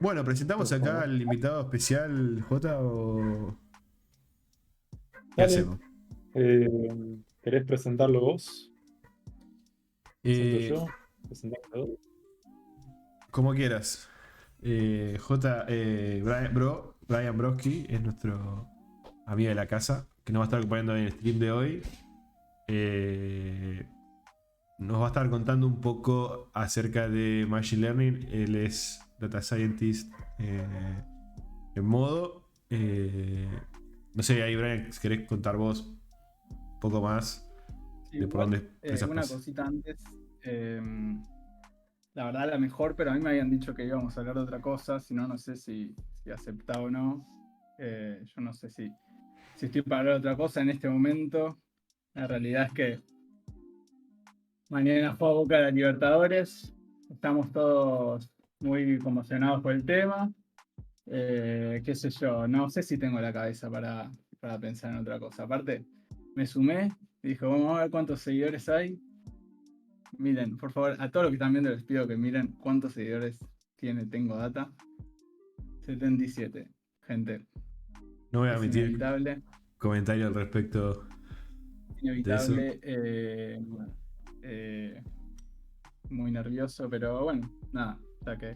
Bueno, presentamos por acá favor. al invitado especial, J, o ¿qué Dale, hacemos? eh, ¿querés presentarlo vos? ¿Presento Eh, yo? ¿Presentamos los dos? Como quieras. J, Brian Broski es nuestro amigo de la casa, que nos va a estar acompañando en el stream de hoy. Eh, Nos va a estar contando un poco acerca de Machine Learning. Él es Data Scientist en modo. No sé, ahí Brian, si querés contar vos un poco más Sí, de por igual, dónde empezás. una cosita antes. La verdad, la mejor, pero a mí me habían dicho que íbamos a hablar de otra cosa, si no, no sé si aceptaba o no. Yo no sé si estoy para hablar de otra cosa en este momento. La realidad es que mañana juega Boca de la Libertadores. Estamos todos muy conmocionados por el tema. Qué sé yo, no sé si tengo la cabeza para pensar en otra cosa. Aparte, me sumé y dije, vamos a ver cuántos seguidores hay. Miren, por favor, a todos los que están viendo les pido que miren cuántos seguidores tiene Tengo Data. 77. Gente, No voy a es emitir inevitable. comentario al respecto de eso. Inevitable. Eh, Muy nervioso, pero bueno, nada. O sea que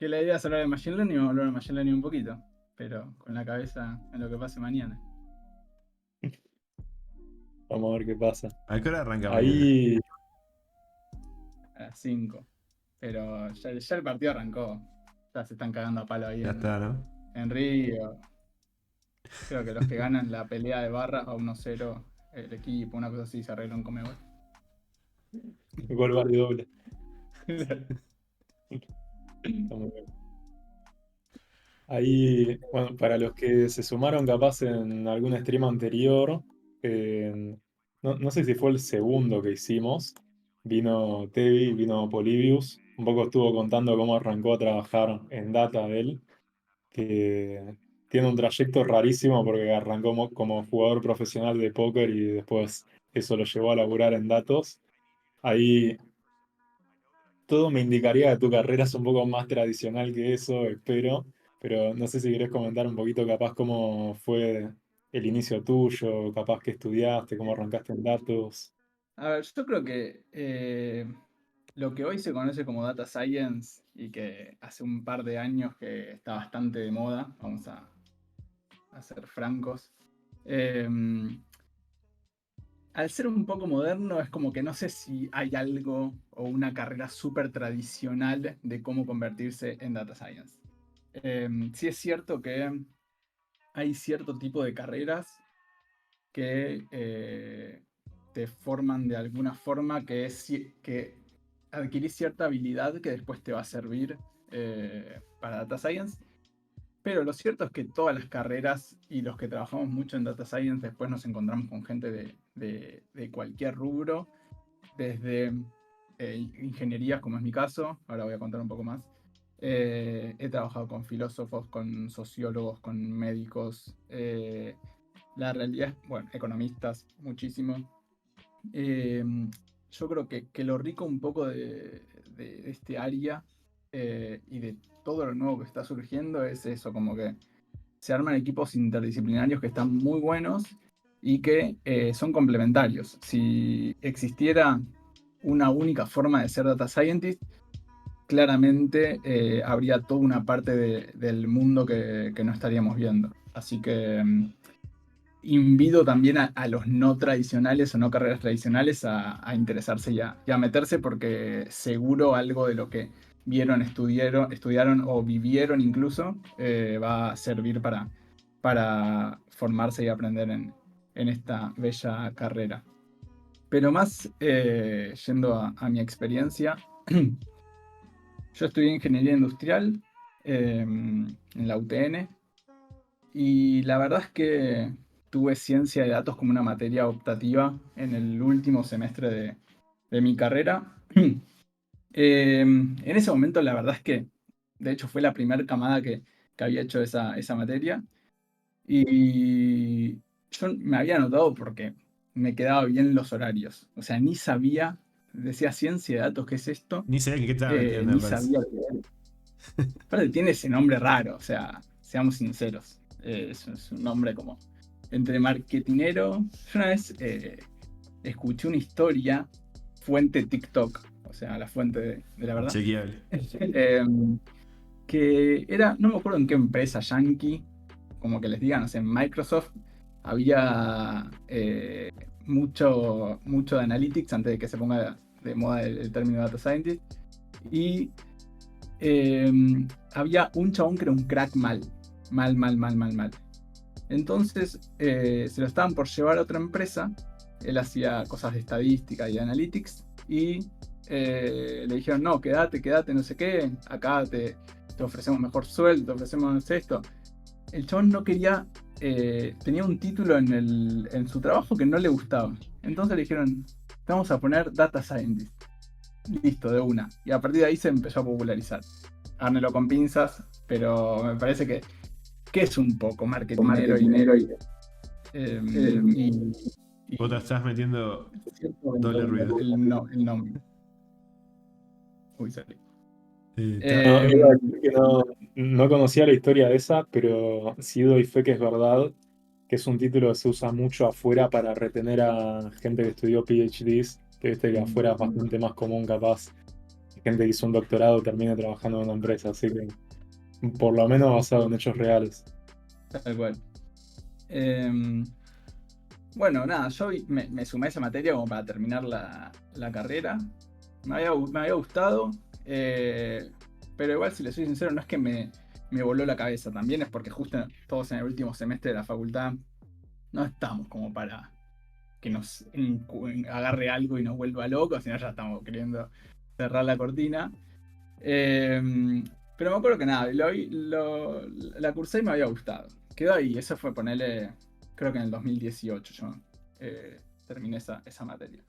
la idea es hablar de Machine Learning, vamos a hablar de Machine Learning un poquito. Pero con la cabeza en lo que pase mañana, Vamos a ver qué pasa. ¿A qué hora arranca mañana? Ahí, a las 5. Pero ya el partido arrancó. Ya se están cagando a palo ahí Ya está, ¿no? en Río. Creo que los que ganan la pelea de barras a 1-0 el equipo, una cosa así, se arreglan con Mebol. gol vale doble. Está muy bien. Ahí, bueno, para los que se sumaron capaz en algún stream anterior, no sé si fue el segundo que hicimos, vino Tevi, vino Polybius, un poco estuvo contando cómo arrancó a trabajar en data él, que tiene un trayecto rarísimo porque arrancó como jugador profesional de póker y después eso lo llevó a laburar en datos. Ahí todo me indicaría que tu carrera es un poco más tradicional que eso, espero, pero no sé si querés comentar un poquito capaz cómo fue el inicio tuyo, capaz que estudiaste, cómo arrancaste en datos. A ver, yo creo que lo que hoy se conoce como Data Science y que hace un par de años que está bastante de moda, vamos a ser francos, eh, al ser un poco moderno es como que no sé si hay algo o una carrera súper tradicional de cómo convertirse en Data Science. Sí es cierto que hay cierto tipo de carreras que te forman de alguna forma que adquirís cierta habilidad que después te va a servir para Data Science. Pero lo cierto es que todas las carreras y los que trabajamos mucho en Data Science después nos encontramos con gente de cualquier rubro, desde ingenierías, como es mi caso, ahora voy a contar un poco más. He trabajado con filósofos, con sociólogos, con médicos. La realidad es, bueno, economistas, muchísimo. Eh, yo creo que lo rico un poco de este área y de todo lo nuevo que está surgiendo es eso, como que se arman equipos interdisciplinarios que están muy buenos y que son complementarios. Si existiera una única forma de ser data scientist, claramente habría toda una parte del mundo que no estaríamos viendo. Así que invito también a los no tradicionales o no carreras tradicionales a interesarse y a meterse porque seguro algo de lo que vieron, estudiaron o vivieron incluso va a servir para formarse y aprender en esta bella carrera. Pero más yendo a mi experiencia, yo estudié ingeniería industrial en la UTN y la verdad es que tuve ciencia de datos como una materia optativa en el último semestre de mi carrera. En ese momento la verdad es que, de hecho, fue la primera camada que había hecho esa materia. Y yo me había anotado porque me quedaba bien los horarios. O sea, ni sabía, decía ciencia de datos, ¿qué es esto? Ni sé en qué estaba metiendo, me Ni parece. sabía qué era. Aparte tiene ese nombre raro, o sea, seamos sinceros. Es un nombre como entre marketinero. Yo una vez escuché una historia, fuente TikTok, o sea, la fuente de la verdad, Chequeable. que era, no me acuerdo en qué empresa yankee, como que les digan, no sé, en Microsoft había mucho de analytics antes de que se ponga de moda el término data scientist. Y eh, había un chabón que era un crack mal. Mal, mal, mal, mal, mal. Entonces se lo estaban por llevar a otra empresa. Él hacía cosas de estadística y de analytics. Y le dijeron, no, quédate, quédate, no sé qué. Acá te ofrecemos mejor sueldo, te ofrecemos esto. El chabón no quería. Tenía un título en su trabajo que no le gustaba. Entonces le dijeron, te vamos a poner Data Scientist. Listo, de una. Y a partir de ahí se empezó a popularizar. Árnelo con pinzas, pero me parece que es un poco marketinero eh, y, Vos te estás metiendo cierto doble ruido. el nombre. Uy, salí. No, iba a decir que no conocía la historia de esa, pero sí doy fe que es verdad, que es un título que se usa mucho afuera para retener a gente que estudió PhDs, que viste que afuera es bastante más común capaz que gente que hizo un doctorado termine trabajando en una empresa, así que por lo menos basado en hechos reales. Tal cual. Bueno, nada, yo me sumé a esa materia como para terminar la carrera. Me había gustado, pero igual, si le soy sincero, no es que me voló la cabeza. También es porque justo todos en el último semestre de la facultad no estamos como para que nos agarre algo y nos vuelva locos, sino ya estamos queriendo cerrar la cortina. Pero me acuerdo que nada, la cursé y me había gustado. Quedó ahí, eso fue ponerle, creo que en el 2018 yo terminé esa materia.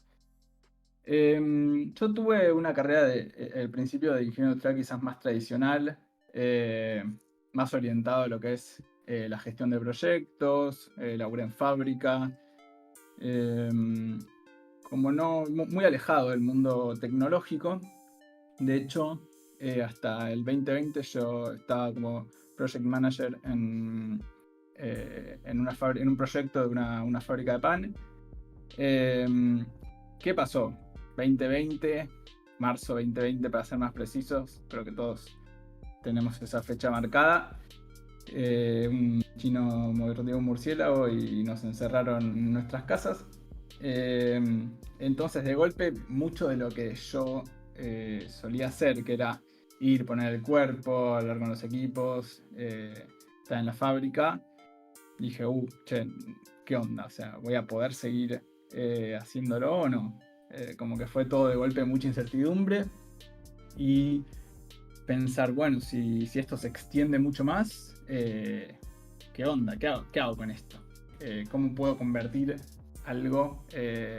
Yo tuve una carrera el principio de ingeniero industrial quizás más tradicional, más orientado a lo que es la gestión de proyectos, laburé en fábrica, como no, muy alejado del mundo tecnológico. De hecho, hasta el 2020 yo estaba como project manager en un proyecto de una fábrica de pan. ¿Qué pasó? 2020, marzo 2020 para ser más precisos, creo que todos tenemos esa fecha marcada. Un chino mordió un murciélago y nos encerraron en nuestras casas. Entonces, de golpe, mucho de lo que yo solía hacer, que era ir, poner el cuerpo, hablar con los equipos, estar en la fábrica, dije, che, ¿qué onda? O sea, ¿voy a poder seguir haciéndolo o no? Como que fue todo de golpe mucha incertidumbre y pensar, bueno, si esto se extiende mucho más, ¿qué onda? ¿Qué hago con esto? ¿Cómo puedo convertir algo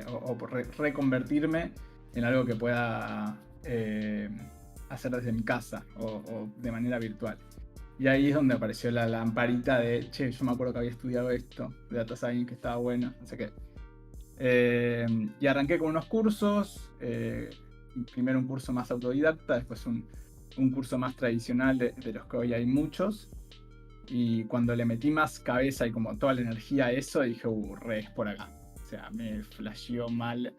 o reconvertirme en algo que pueda hacer desde mi casa o de manera virtual? Y ahí es donde apareció la lamparita de, che, yo me acuerdo que había estudiado esto, de Data Science, que estaba bueno, no sé qué. Y arranqué con unos cursos, primero un curso más autodidacta, después un curso más tradicional de los que hoy hay muchos. Y cuando le metí más cabeza y como toda la energía a eso, dije, re, es por acá. O sea, me flasheó mal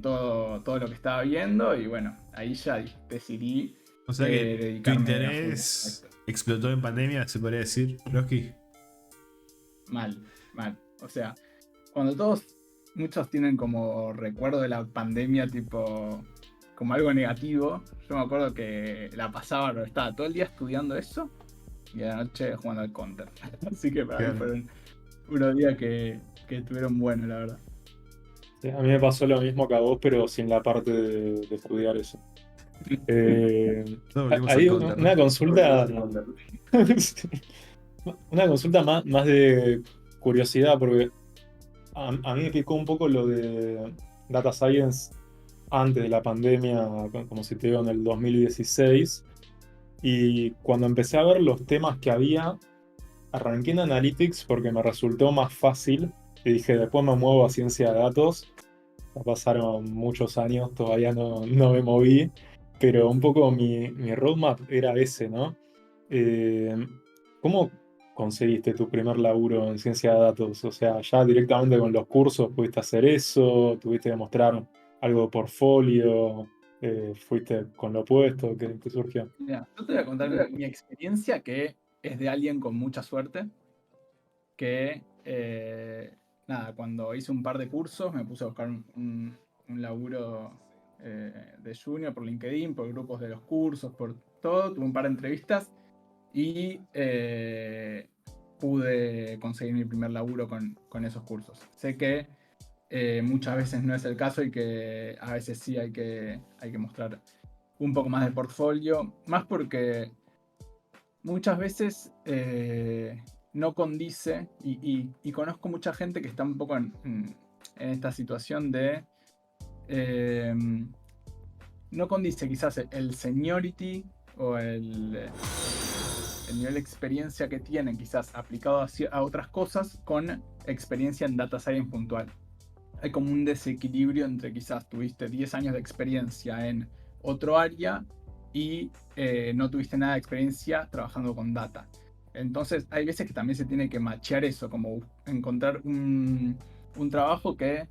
todo lo que estaba viendo y bueno, ahí ya decidí O sea que tu dedicarme a full a interés esto. explotó en pandemia, se podría decir, Rocky. Mal. O sea, cuando muchos tienen como recuerdo de la pandemia, tipo, como algo negativo, yo me acuerdo que la pasaba, pero estaba todo el día estudiando eso y a la noche jugando al Counter. Así que para mí fueron unos días que estuvieron buenos, la verdad. Sí, a mí me pasó lo mismo que a vos, pero sin la parte de estudiar eso. Todos volvimos Hay al Counter, ¿no? una consulta, una consulta más de curiosidad, porque a mí me picó un poco lo de Data Science antes de la pandemia, como si te digo, en el 2016. Y cuando empecé a ver los temas que había, arranqué en Analytics porque me resultó más fácil. Y dije, después me muevo a ciencia de datos. Ya pasaron muchos años, todavía no me moví. pero un poco mi roadmap era ese, ¿no? Eh, ¿Cómo conseguiste tu primer laburo en ciencia de datos? O sea, ya directamente con los cursos pudiste hacer eso, tuviste que mostrar algo de portfolio, fuiste con lo opuesto, ¿qué surgió? Mira, yo te voy a contar mi experiencia, que es de alguien con mucha suerte, que nada, cuando hice un par de cursos me puse a buscar un laburo de junior por LinkedIn, por grupos de los cursos, por todo, tuve un par de entrevistas y pude conseguir mi primer laburo con esos cursos. Sé que muchas veces no es el caso y que a veces sí hay que mostrar un poco más de portfolio, más porque muchas veces no condice, y conozco mucha gente que está un poco en esta situación de no condice quizás el seniority o el nivel de experiencia que tienen quizás aplicado a otras cosas con experiencia en data science puntual. Hay como un desequilibrio entre quizás tuviste 10 años de experiencia en otro área y no tuviste nada de experiencia trabajando con data. Entonces hay veces que también se tiene que machear eso, como encontrar un trabajo que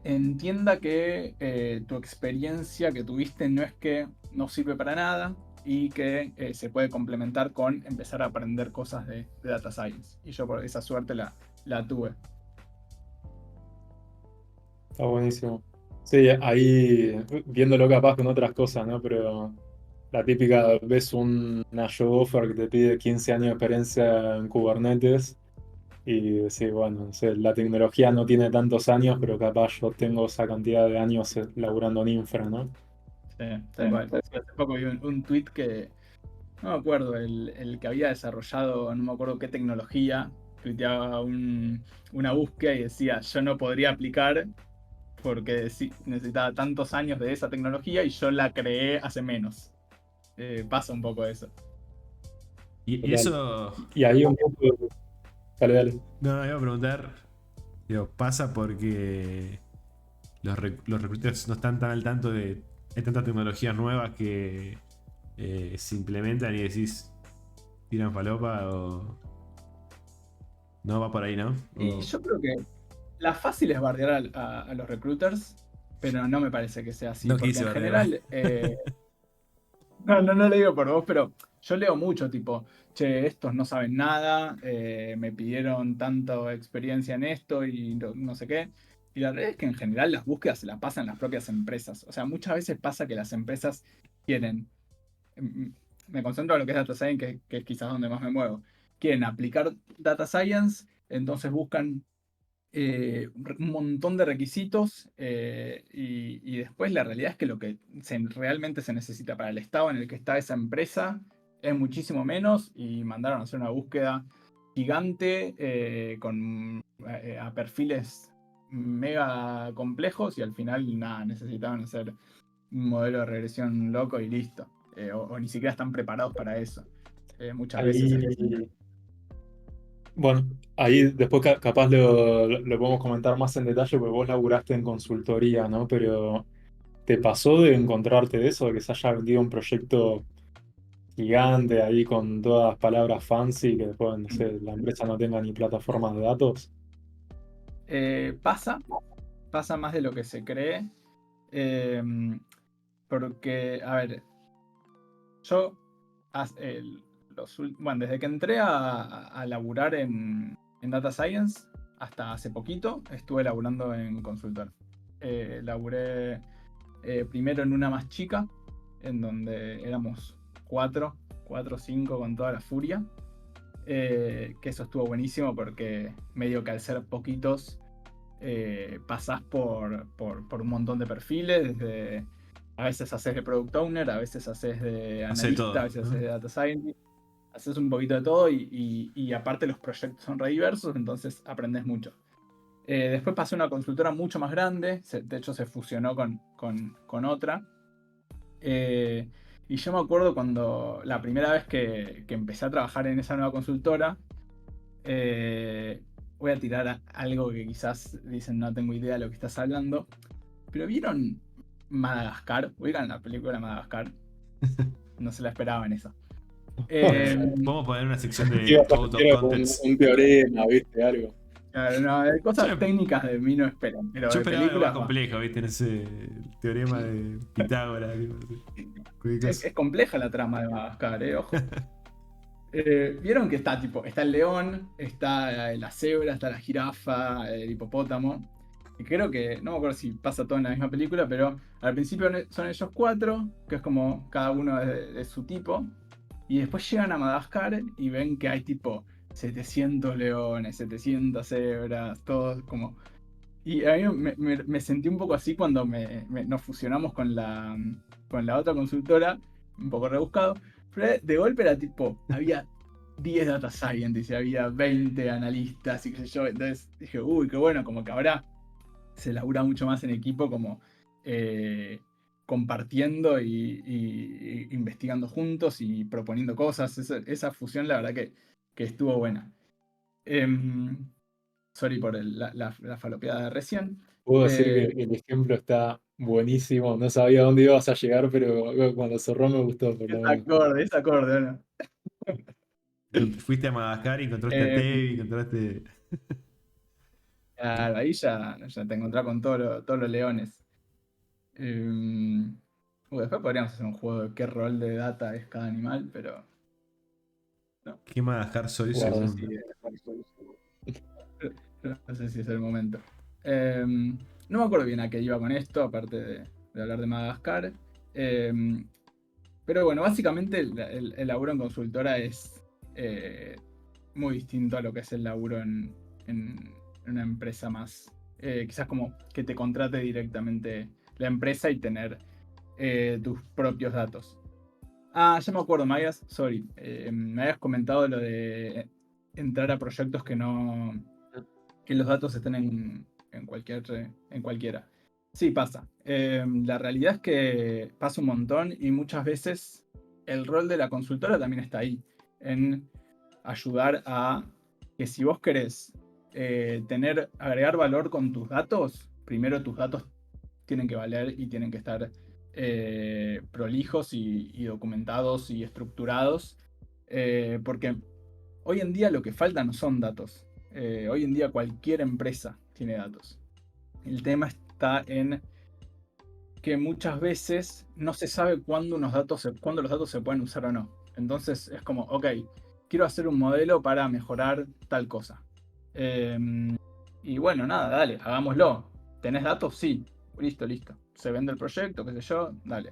entienda que tu experiencia que tuviste no es que no sirve para nada y que se puede complementar con empezar a aprender cosas de data science. Y yo por esa suerte la tuve. Está buenísimo. Sí, ahí viéndolo capaz con otras cosas, ¿no? Pero la típica, ves una job offer que te pide 15 años de experiencia en Kubernetes y sí, bueno, no sé, la tecnología no tiene tantos años, pero capaz yo tengo esa cantidad de años laburando en infra, ¿no? Sí, tal cual. Sí, hace poco vi un tweet que, no me acuerdo, el que había desarrollado, no me acuerdo qué tecnología, tuiteaba una búsqueda y decía, yo no podría aplicar porque necesitaba tantos años de esa tecnología y yo la creé hace menos. Pasa un poco eso. Y Total. eso, Y ahí un poco, dale, dale. no, iba a preguntar, digo, pasa porque los recruiters no están tan al tanto de. Hay tantas tecnologías nuevas que se implementan y decís, tiran falopa o. No va por ahí, ¿no? Y yo creo que la fácil es bardear a los recruiters, pero no me parece que sea así, No porque quise en bardear. general no lo digo por vos, pero yo leo mucho, tipo, che, estos no saben nada, me pidieron tanta experiencia en esto y no sé qué. Y la realidad es que en general las búsquedas se las pasan las propias empresas. O sea, muchas veces pasa que las empresas quieren, mm, me concentro en lo que es data science, que es quizás donde más me muevo, quieren aplicar data science, entonces buscan un montón de requisitos y después la realidad es que lo que realmente se necesita para el estado en el que está esa empresa es muchísimo menos y mandaron a hacer una búsqueda gigante a perfiles mega complejos y al final nada, necesitaban hacer un modelo de regresión loco y listo. O ni siquiera están preparados para eso. Muchas veces es así. Ahí, bueno, ahí después capaz lo podemos comentar más en detalle porque vos laburaste en consultoría, ¿no? Pero ¿te pasó de encontrarte de eso, de que se haya vendido un proyecto gigante ahí con todas las palabras fancy que después, no sé, la empresa no tenga ni plataformas de datos? Pasa, pasa más de lo que se cree. Eh, Porque, a ver, yo, bueno, desde que entré a laburar en Data Science, hasta hace poquito, estuve laburando en consultor. Laburé primero en una más chica, en donde éramos cuatro o cinco con toda la furia. Que eso estuvo buenísimo porque medio que al ser poquitos pasás por un montón de perfiles, desde a veces haces de product owner, a veces haces de Hace de analista, a todo, veces haces ¿no? de data scientist, haces un poquito de todo y aparte los proyectos son re diversos, entonces aprendes mucho. Después pasé a una consultora mucho más grande, de hecho se fusionó con otra. Eh, y yo me acuerdo cuando la primera vez que empecé a trabajar en esa nueva consultora, eh, voy a tirar algo que quizás dicen no tengo idea de lo que estás hablando, pero vieron Madagascar. Ubican la película Madagascar. No se la esperaban eso. Eh, Vamos a poner una sección de Ibas a Code of meter Contents. un teorema, ¿viste? Algo. claro, no, de cosas Yo- técnicas de mí no esperan, pero Yo de esperaba algo más películas va. complejo, ¿viste? No sé, el teorema de Pitágoras. Tipo, cualquier cosa. Es compleja la trama de Madagascar, ojo. Vieron que está el león, está la cebra, está la jirafa, el hipopótamo. Y creo que, no me acuerdo si pasa todo en la misma película, pero al principio son ellos 4, que es como cada uno de su tipo. Y después llegan a Madagascar y ven que hay tipo 700 leones, 700 cebras, todos como... Y a mí me sentí un poco así cuando nos fusionamos con la otra consultora, un poco rebuscado. Pero de golpe era tipo, había 10 data scientists y había 20 analistas y qué sé yo. Entonces dije, uy, qué bueno, como que ahora se labura mucho más en equipo, como compartiendo y investigando juntos y proponiendo cosas. Esa fusión, la verdad que estuvo buena. Em, Sorry por la falopeada de recién. Puedo decir Eh, que el ejemplo está buenísimo. No sabía dónde ibas a llegar, pero cuando cerró me gustó, por lo menos. es acorde, ¿no? Fuiste a Madagascar y encontraste a Eh, Tevi, encontraste. claro, ahí ya te encontrás con todos los leones. Después podríamos hacer un juego de qué rol de data es cada animal, pero no, ¿Qué Madagascar soy no sé Guarda. si, segundo? no sé si es el momento. No me acuerdo bien a qué iba con esto, aparte de hablar de Madagascar. Em, Pero bueno, básicamente el laburo en consultora es muy distinto a lo que es el laburo en una empresa más. Quizás como que te contrate directamente la empresa y tener tus propios datos. Ah, ya me acuerdo, me habías comentado lo de entrar a proyectos que los datos estén en cualquiera. Sí, pasa. La realidad es que pasa un montón y muchas veces el rol de la consultora también está ahí, en ayudar a que si vos querés agregar valor con tus datos, primero tus datos tienen que valer y tienen que estar prolijos y documentados y estructurados, porque hoy en día lo que falta no son datos. Hoy en día cualquier empresa tiene datos. El tema está en que muchas veces no se sabe cuándo cuándo los datos se pueden usar o no. Entonces es como, ok, quiero hacer un modelo para mejorar tal cosa. Y bueno, nada, dale, hagámoslo. ¿Tenés datos? Sí. Listo. Se vende el proyecto, qué sé yo, dale.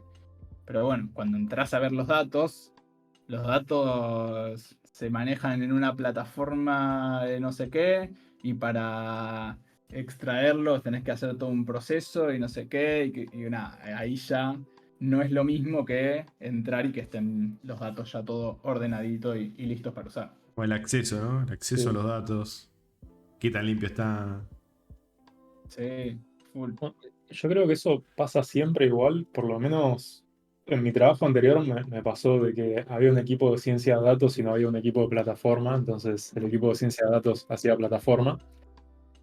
Pero bueno, cuando entras a ver los datos se manejan en una plataforma de no sé qué, y para extraerlos tenés que hacer todo un proceso y no sé qué, y nada, ahí ya no es lo mismo que entrar y que estén los datos ya todo ordenadito y listos para usar. O el acceso, ¿no? El acceso a Sí. los datos. ¿Qué tan limpio está? Sí, full. Bueno, yo creo que eso pasa siempre igual, por lo menos en mi trabajo anterior me pasó de que había un equipo de ciencia de datos y no había un equipo de plataforma, entonces el equipo de ciencia de datos hacía plataforma.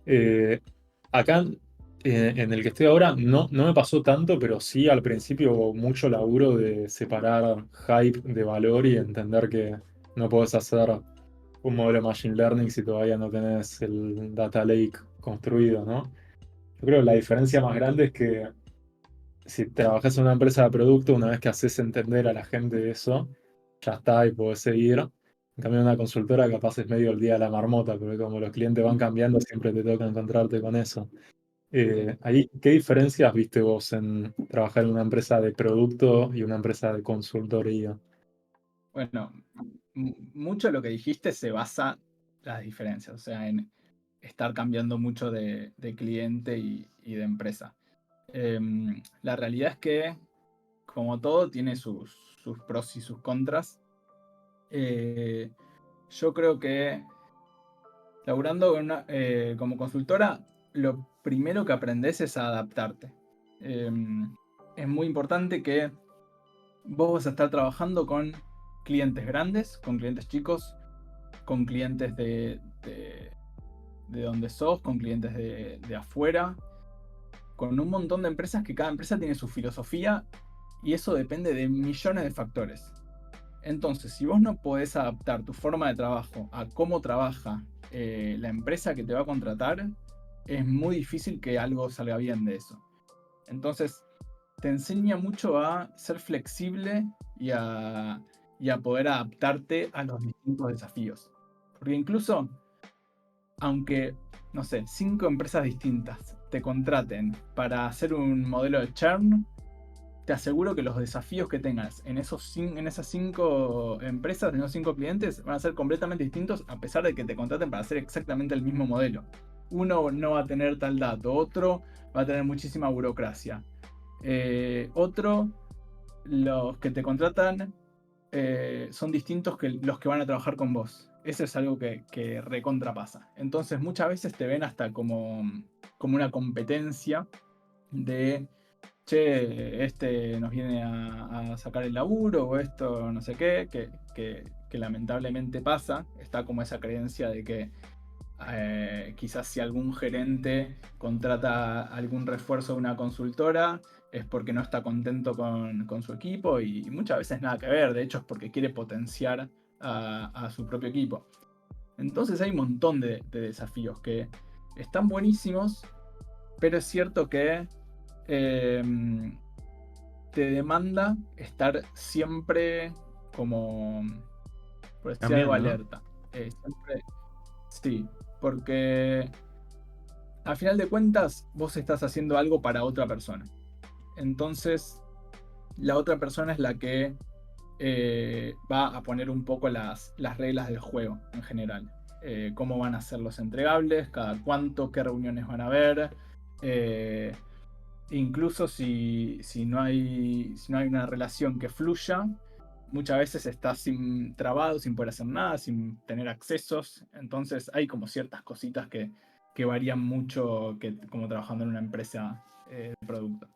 Eh, Acá en el que estoy ahora no me pasó tanto, pero sí al principio hubo mucho laburo de separar hype de valor y entender que no podés hacer un modelo de Machine Learning si todavía no tenés el data lake construido, ¿no? Yo creo que la diferencia más grande es que si trabajas en una empresa de producto, una vez que haces entender a la gente eso, ya está y podés seguir. En cambio, en una consultora capaz es medio el día de la marmota, porque como los clientes van cambiando, siempre te toca encontrarte con eso. Ahí, ¿qué diferencias viste vos en trabajar en una empresa de producto y una empresa de consultoría? Bueno, mucho de lo que dijiste se basa las diferencias, o sea, en estar cambiando mucho de cliente y de empresa. La realidad es que, como todo, tiene sus pros y sus contras. Eh, yo creo que laburando como consultora, lo primero que aprendes es a adaptarte. Es muy importante que vos vas a estar trabajando con clientes grandes, con clientes chicos, con clientes de donde sos, con clientes de afuera. con un montón de empresas que cada empresa tiene su filosofía y eso depende de millones de factores. Entonces, si vos no podés adaptar tu forma de trabajo a cómo trabaja la empresa que te va a contratar, es muy difícil que algo salga bien de eso. Entonces, te enseña mucho a ser flexible y a poder adaptarte a los distintos desafíos. Porque incluso, aunque, no sé, 5 empresas distintas te contraten para hacer un modelo de churn, te aseguro que los desafíos que tengas en esas 5 empresas, en esos 5 clientes, van a ser completamente distintos a pesar de que te contraten para hacer exactamente el mismo modelo. Uno no va a tener tal dato, otro va a tener muchísima burocracia. Otro, los que te contratan son distintos que los que van a trabajar con vos. Eso es algo que recontrapasa. Entonces muchas veces te ven hasta como una competencia de, che, este nos viene a sacar el laburo o esto no sé qué, que lamentablemente pasa. Está como esa creencia de que quizás si algún gerente contrata algún refuerzo de una consultora es porque no está contento con su equipo y muchas veces nada que ver, de hecho es porque quiere potenciar a su propio equipo. Entonces hay un montón de desafíos que están buenísimos, pero es cierto que te demanda estar siempre como, por decir algo, Cambiando, ¿no? alerta. Siempre, sí, porque al final de cuentas vos estás haciendo algo para otra persona. Entonces, la otra persona es la que va a poner un poco las reglas del juego en general. Cómo van a ser los entregables, cada cuánto, qué reuniones van a haber. Incluso si no hay una relación que fluya, muchas veces estás trabado, sin poder hacer nada, sin tener accesos. Entonces hay como ciertas cositas que varían mucho como trabajando en una empresa de producto.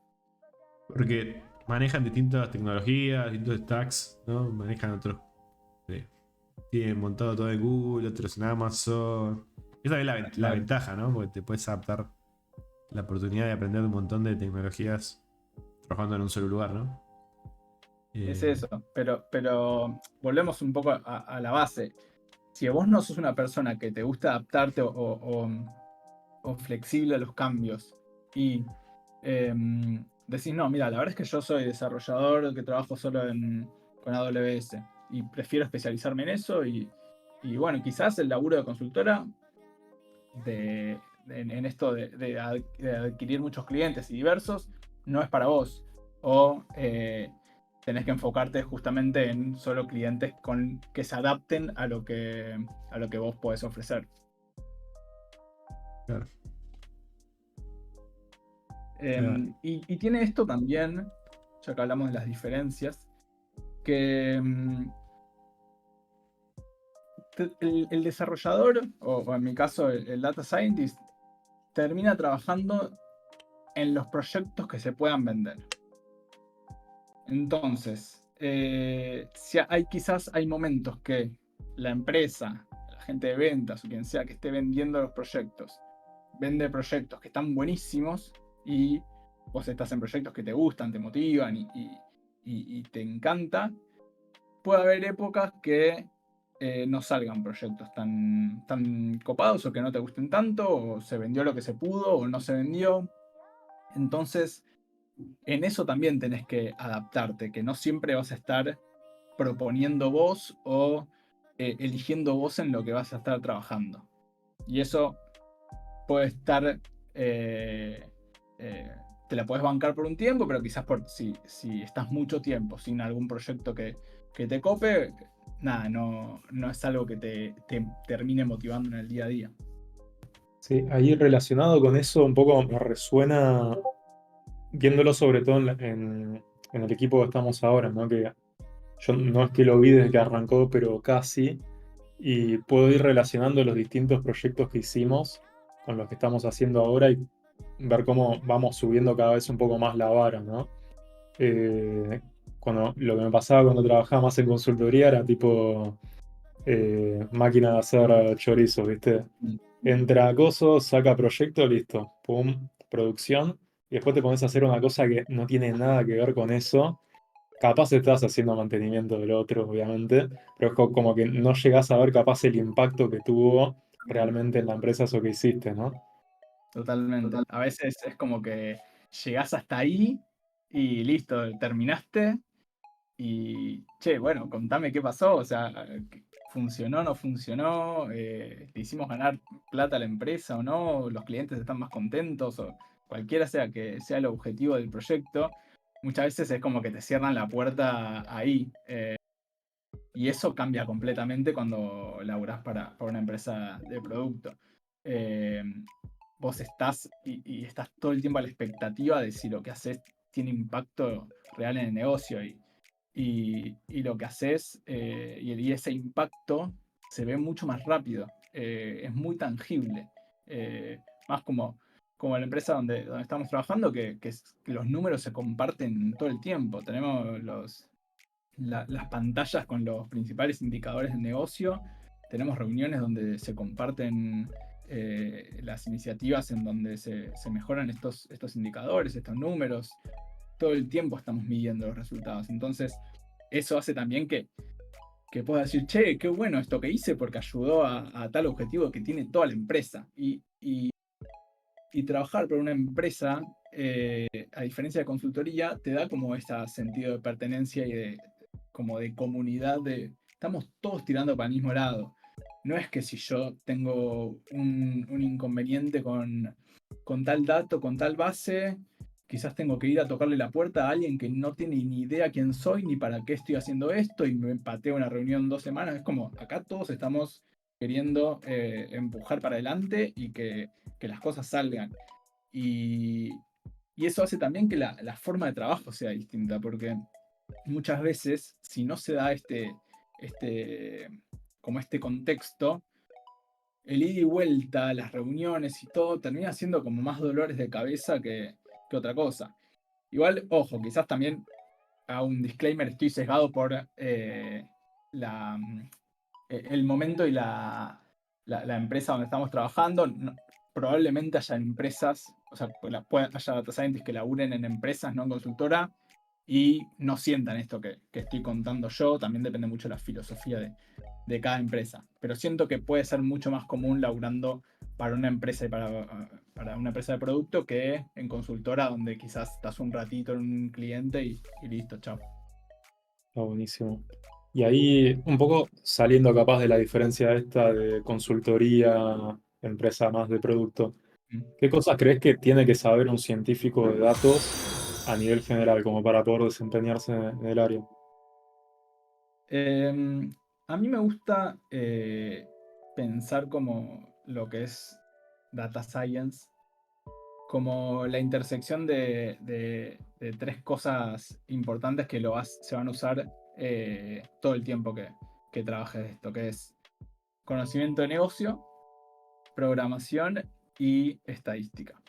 Porque manejan distintas tecnologías, distintos stacks, ¿no? Manejan otros. Tienen montado todo en Google, otros en Amazon. Esa es la Claro. ventaja, ¿no? Porque te puedes adaptar la oportunidad de aprender un montón de tecnologías trabajando en un solo lugar, ¿no? Es eso, pero volvemos un poco a la base. Si vos no sos una persona que te gusta adaptarte o flexible a los cambios y decís, no, mira, la verdad es que yo soy desarrollador que trabajo solo con AWS y prefiero especializarme en eso y bueno, quizás el laburo de consultora en esto de adquirir muchos clientes y diversos no es para vos. O tenés que enfocarte justamente en solo clientes que se adapten a lo que vos podés ofrecer. Claro. Y tiene esto también, ya que hablamos de las diferencias, que el desarrollador, o en mi caso el data scientist, termina trabajando en los proyectos que se puedan vender. Entonces, quizás hay momentos que la empresa, la gente de ventas o quien sea que esté vendiendo los proyectos, vende proyectos que están buenísimos y vos estás en proyectos que te gustan, te motivan y te encanta. Puede haber épocas que no salgan proyectos tan copados o que no te gusten tanto, o se vendió lo que se pudo o no se vendió. Entonces, en eso también tenés que adaptarte, que no siempre vas a estar proponiendo vos o eligiendo vos en lo que vas a estar trabajando. Y eso puede estar, te la puedes bancar por un tiempo, pero quizás si estás mucho tiempo sin algún proyecto que te cope, nada, no es algo que te termine motivando en el día a día. Sí, ahí relacionado con eso un poco me resuena, viéndolo sobre todo en el equipo que estamos ahora, ¿no? Que yo no es que lo vi desde que arrancó, pero casi, y puedo ir relacionando los distintos proyectos que hicimos con los que estamos haciendo ahora y ver cómo vamos subiendo cada vez un poco más la vara, ¿no? Lo que me pasaba cuando trabajaba más en consultoría era tipo máquina de hacer chorizos, ¿viste? Entra acoso, saca proyecto, listo, pum, producción, y después te pones a hacer una cosa que no tiene nada que ver con eso. Capaz estás haciendo mantenimiento del otro, obviamente, pero es como que no llegás a ver capaz el impacto que tuvo realmente en la empresa eso que hiciste, ¿no? Totalmente. A veces es como que llegás hasta ahí y listo, terminaste y, che, bueno, contame qué pasó, o sea, ¿funcionó, no funcionó? ¿Le hicimos ganar plata a la empresa o no? ¿Los clientes están más contentos? O cualquiera sea que sea el objetivo del proyecto, muchas veces es como que te cierran la puerta ahí. Y eso cambia completamente cuando laburás para una empresa de producto. Eh, Vos estás y estás todo el tiempo a la expectativa de si lo que haces tiene impacto real en el negocio y lo que haces y ese impacto se ve mucho más rápido, es muy tangible. Más como la empresa donde estamos trabajando, que los números se comparten todo el tiempo. Tenemos las pantallas con los principales indicadores del negocio. Tenemos reuniones donde se comparten las iniciativas en donde se mejoran estos indicadores, estos números. Todo el tiempo estamos midiendo los resultados. Entonces, eso hace también que pueda decir, che, qué bueno esto que hice porque ayudó a tal objetivo que tiene toda la empresa. Y trabajar por una empresa, a diferencia de consultoría, te da como ese sentido de pertenencia y como de comunidad, estamos todos tirando para el mismo lado. No es que si yo tengo un inconveniente con tal dato, con tal base, quizás tengo que ir a tocarle la puerta a alguien que no tiene ni idea quién soy ni para qué estoy haciendo esto y me pateo una reunión 2 semanas. Es como, acá todos estamos queriendo empujar para adelante y que las cosas salgan. Y, y eso hace también que la forma de trabajo sea distinta, porque muchas veces, si no se da este, como este contexto, el ida y vuelta, las reuniones y todo, termina siendo como más dolores de cabeza que otra cosa. Igual, ojo, quizás también a un disclaimer, estoy sesgado por la, el momento y la empresa donde estamos trabajando. Probablemente haya empresas, o sea, haya data scientists que laburen en empresas, no en consultora, y no sientan esto que estoy contando yo. También depende mucho de la filosofía de cada empresa. Pero siento que puede ser mucho más común laburando para una empresa y para una empresa de producto que en consultora, donde quizás estás un ratito en un cliente y listo, chao. Está buenísimo. Y ahí, un poco saliendo capaz de la diferencia esta de consultoría, empresa más de producto, ¿qué cosas crees que tiene que saber un científico de datos a nivel general como para poder desempeñarse en el área? A mí me gusta pensar como lo que es data science, como la intersección de tres cosas importantes que se van a usar todo el tiempo que trabajes esto, que es conocimiento de negocio, programación y estadística.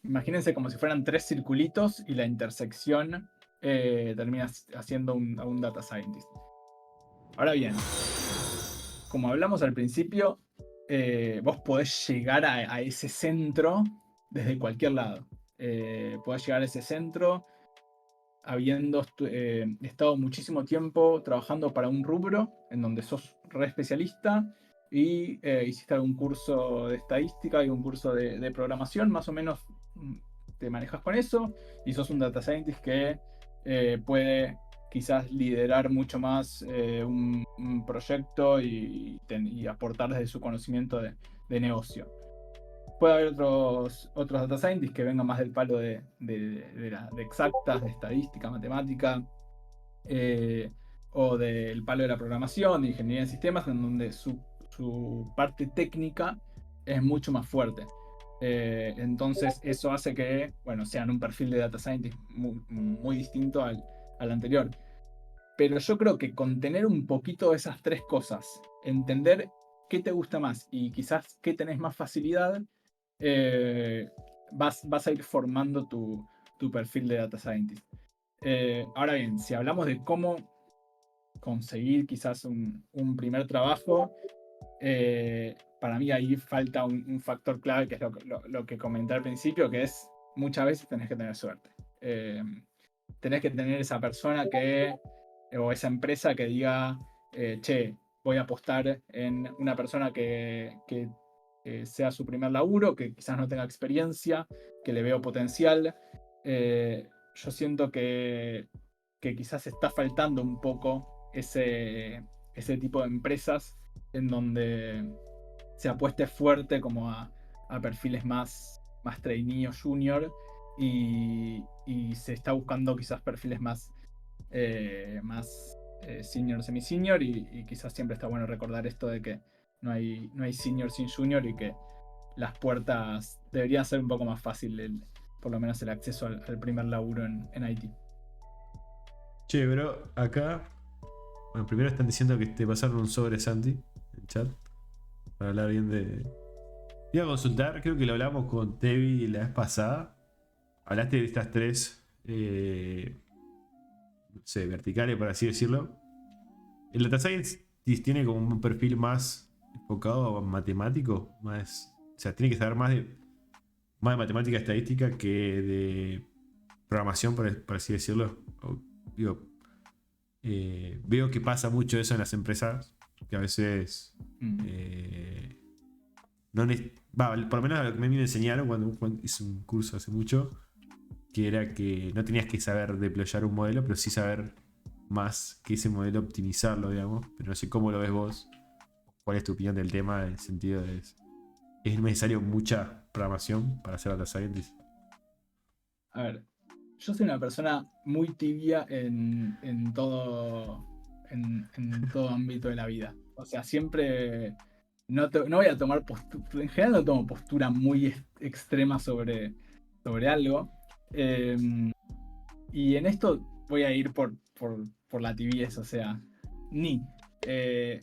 Imagínense como si fueran tres circulitos y la intersección termina haciendo a un data scientist. Ahora bien, como hablamos al principio, vos podés llegar a ese centro desde cualquier lado. Podés llegar a ese centro habiendo estado muchísimo tiempo trabajando para un rubro en donde sos re especialista y hiciste algún curso de estadística y un curso de programación, más o menos te manejas con eso y sos un data scientist que puede quizás liderar mucho más un proyecto y aportar desde su conocimiento de negocio. Puede haber otros data scientists que vengan más del palo de exactas, de estadística, matemática, o del palo de la programación, de ingeniería de sistemas, en donde su parte técnica es mucho más fuerte. Entonces eso hace que, bueno, sean un perfil de data scientist muy distinto al anterior. Pero yo creo que con tener un poquito de esas tres cosas, entender qué te gusta más y quizás qué tenés más facilidad, vas a ir formando tu perfil de data scientist. Ahora bien, si hablamos de cómo conseguir quizás un primer trabajo, para mí ahí falta un factor clave, que es lo que comenté al principio, que es muchas veces tenés que tener suerte. Tenés que tener esa persona o esa empresa que diga, che, voy a apostar en una persona que sea su primer laburo, que quizás no tenga experiencia, que le veo potencial. Yo siento que quizás está faltando un poco ese tipo de empresas en donde se apueste fuerte como a perfiles más trainee o junior y se está buscando quizás perfiles más senior, semi-senior y quizás siempre está bueno recordar esto de que no hay senior sin junior y que las puertas deberían ser un poco más fácil, por lo menos el acceso al primer laburo en IT. Che, bro, acá. Bueno, primero están diciendo que te pasaron un sobre Santi en chat. Para hablar bien de. Iba a consultar, creo que lo hablamos con Tevi la vez pasada. Hablaste de estas tres. No sé, verticales, por así decirlo. El Data Science tiene como un perfil más enfocado a matemático. Más. O sea, tiene que saber más de matemática estadística que de programación, por así decirlo. Digo, veo que pasa mucho eso en las empresas, que a veces no por lo menos lo que me enseñaron cuando hice un curso hace mucho, que era que no tenías que saber deployar un modelo, pero sí saber más que ese modelo optimizarlo, digamos. Pero no sé cómo lo ves vos, cuál es tu opinión del tema, en el sentido de ¿es necesario mucha programación para ser data scientist? A ver, yo soy una persona muy tibia en todo ámbito de la vida. O sea, siempre no voy a tomar postura, en general no tomo postura muy extrema sobre algo. Eh, y en esto voy a ir por la tibieza, o sea, ni. Eh,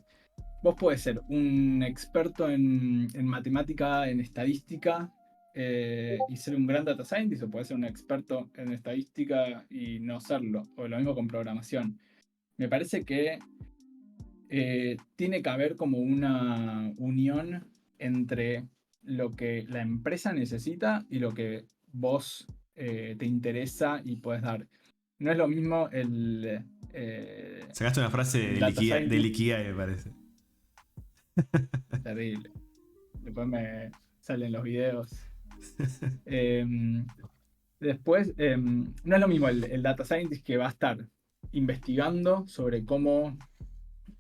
Vos podés ser un experto en matemática, en estadística, y ser un gran data scientist, o podés ser un experto en estadística y no serlo, o lo mismo con programación. Me parece que tiene que haber como una unión entre lo que la empresa necesita y lo que vos te interesa y podés dar. No es lo mismo Sacaste una frase el data del scientist. Ikigai, me parece. Terrible. Después me salen los videos. Em, Después, no es lo mismo el data scientist que va a estar investigando sobre cómo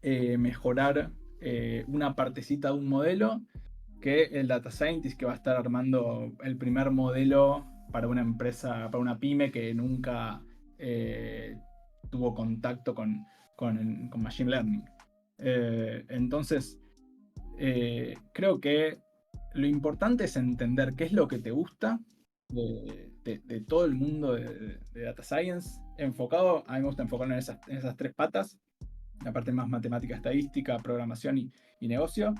mejorar una partecita de un modelo que el data scientist que va a estar armando el primer modelo para una empresa, para una pyme que nunca tuvo contacto con Machine Learning. Entonces, creo que lo importante es entender qué es lo que te gusta de todo el mundo de Data Science, enfocado, a mí me gusta enfocarlo en esas tres patas, la parte más matemática, estadística, programación y negocio,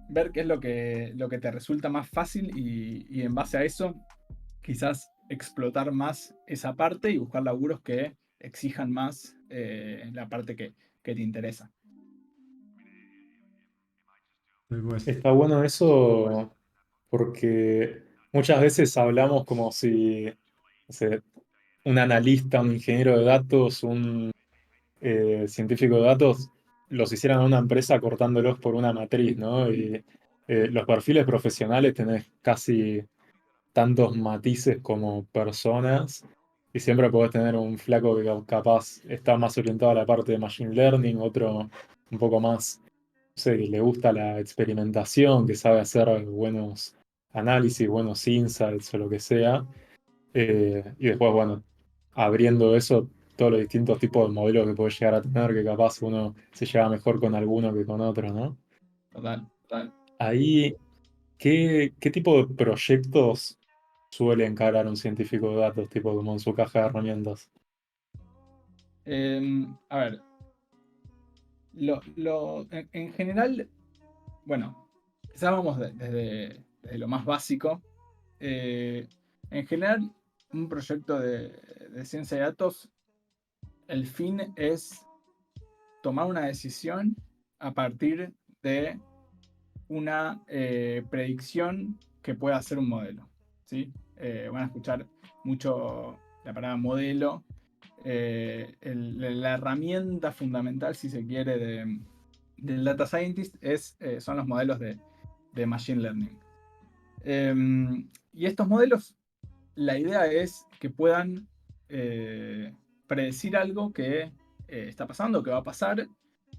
ver qué es lo que te resulta más fácil y en base a eso, quizás explotar más esa parte y buscar laburos que exijan más la parte que te interesa. Está bueno eso porque muchas veces hablamos como si, no sé, un analista, un ingeniero de datos, un científico de datos, los hicieran en una empresa cortándolos por una matriz, ¿no? Y los perfiles profesionales tenés casi tantos matices como personas y siempre podés tener un flaco que capaz está más orientado a la parte de machine learning, otro un poco más, no sé, que le gusta la experimentación, que sabe hacer buenos análisis, buenos insights o lo que sea. Y después, bueno, abriendo eso, todos los distintos tipos de modelos que puedes llegar a tener, que capaz uno se lleva mejor con alguno que con otro, ¿no? Total, total. Ahí, ¿qué tipo de proyectos suele encarar un científico de datos, tipo como en su caja de herramientas? A ver, en general, bueno, quizás vamos desde lo más básico. En general, un proyecto de ciencia de datos, el fin es tomar una decisión a partir de una predicción que pueda hacer un modelo, ¿sí? van a escuchar mucho la palabra modelo. La herramienta fundamental, si se quiere, del Data Scientist son los modelos de Machine Learning. Y estos modelos, la idea es que puedan predecir algo que está pasando, que va a pasar,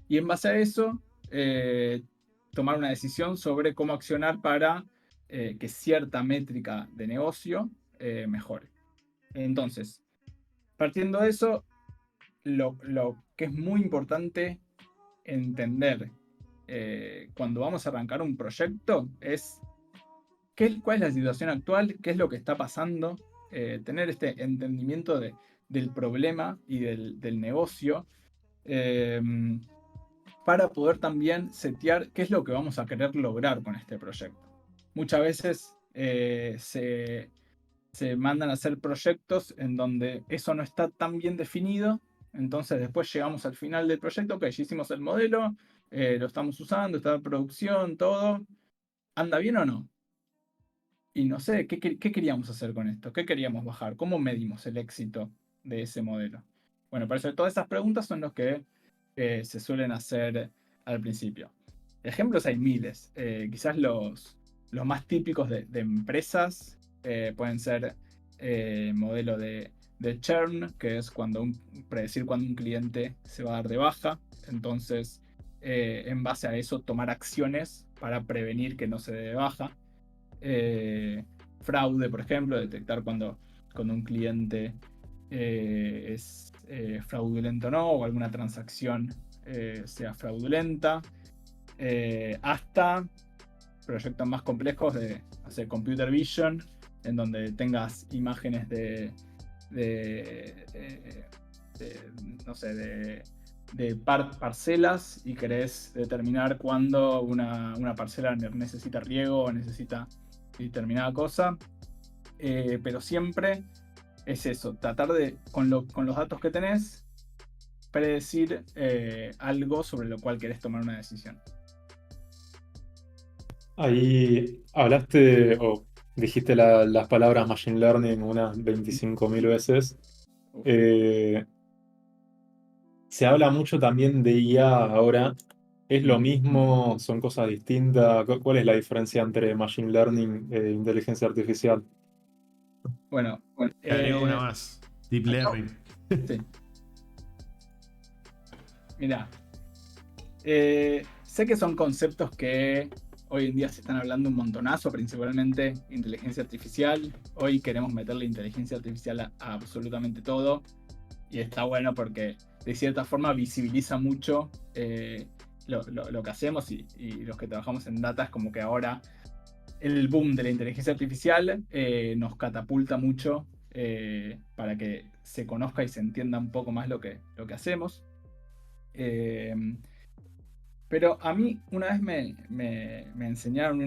y en base a eso tomar una decisión sobre cómo accionar para que cierta métrica de negocio mejore. Entonces, partiendo de eso, lo que es muy importante entender cuando vamos a arrancar un proyecto es cuál es la situación actual, qué es lo que está pasando, tener este entendimiento del problema y del negocio, para poder también setear qué es lo que vamos a querer lograr con este proyecto. Muchas veces se mandan a hacer proyectos en donde eso no está tan bien definido, entonces después llegamos al final del proyecto, que ya hicimos el modelo, lo estamos usando, está en producción, todo, ¿anda bien o no? Y no sé, ¿qué queríamos hacer con esto? ¿Qué queríamos bajar? ¿Cómo medimos el éxito de ese modelo? Bueno, por eso todas esas preguntas son los que se suelen hacer al principio. Ejemplos hay miles. Quizás los más típicos de empresas pueden ser modelo de churn, que es predecir cuándo un cliente se va a dar de baja. Entonces, en base a eso, tomar acciones para prevenir que no se dé de baja. Fraude, por ejemplo, detectar cuando un cliente es fraudulento o no, o alguna transacción sea fraudulenta, hasta proyectos más complejos de hacer computer vision, en donde tengas imágenes de parcelas y querés determinar cuándo una parcela necesita riego o necesita determinada cosa, pero siempre es eso, tratar de, con los datos que tenés, predecir algo sobre lo cual querés tomar una decisión. Ahí hablaste o dijiste las palabras Machine Learning unas 25.000 veces. Se habla mucho también de IA ahora. ¿Es lo mismo? ¿Son cosas distintas? ¿Cuál es la diferencia entre Machine Learning e inteligencia artificial? Bueno, Te agrego una más. Deep Learning. sí. Mira, sé que son conceptos que hoy en día se están hablando un montonazo, principalmente inteligencia artificial. Hoy queremos meterle inteligencia artificial a absolutamente todo. Y está bueno porque de cierta forma visibiliza mucho lo que hacemos y los que trabajamos en data. Es como que ahora el boom de la inteligencia artificial nos catapulta mucho para que se conozca y se entienda un poco más lo que hacemos. Pero a mí una vez me enseñaron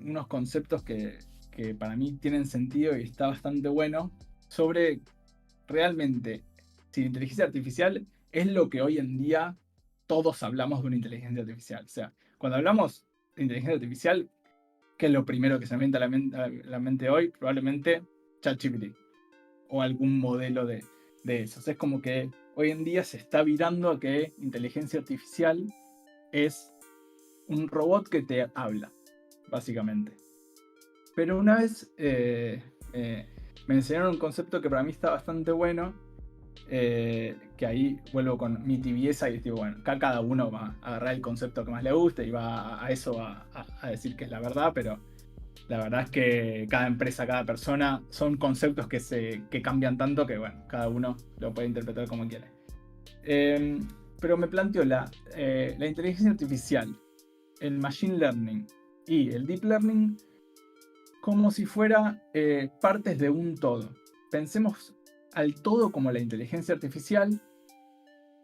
unos conceptos que para mí tienen sentido y está bastante bueno sobre realmente si la inteligencia artificial es lo que hoy en día todos hablamos de una inteligencia artificial. O sea, cuando hablamos de inteligencia artificial, ¿qué es lo primero que se me viene a la mente hoy? Probablemente ChatGPT o algún modelo de esos. Es como que hoy en día se está virando a que inteligencia artificial es un robot que te habla, básicamente. Pero una vez me enseñaron un concepto que para mí está bastante bueno, que ahí vuelvo con mi tibieza y digo, bueno, acá cada uno va a agarrar el concepto que más le guste y va a eso a decir que es la verdad, pero la verdad es que cada empresa, cada persona, son conceptos que cambian tanto que, bueno, cada uno lo puede interpretar como quiere. Pero me planteo la inteligencia artificial, el machine learning y el deep learning como si fuera partes de un todo. Pensemos al todo como la inteligencia artificial.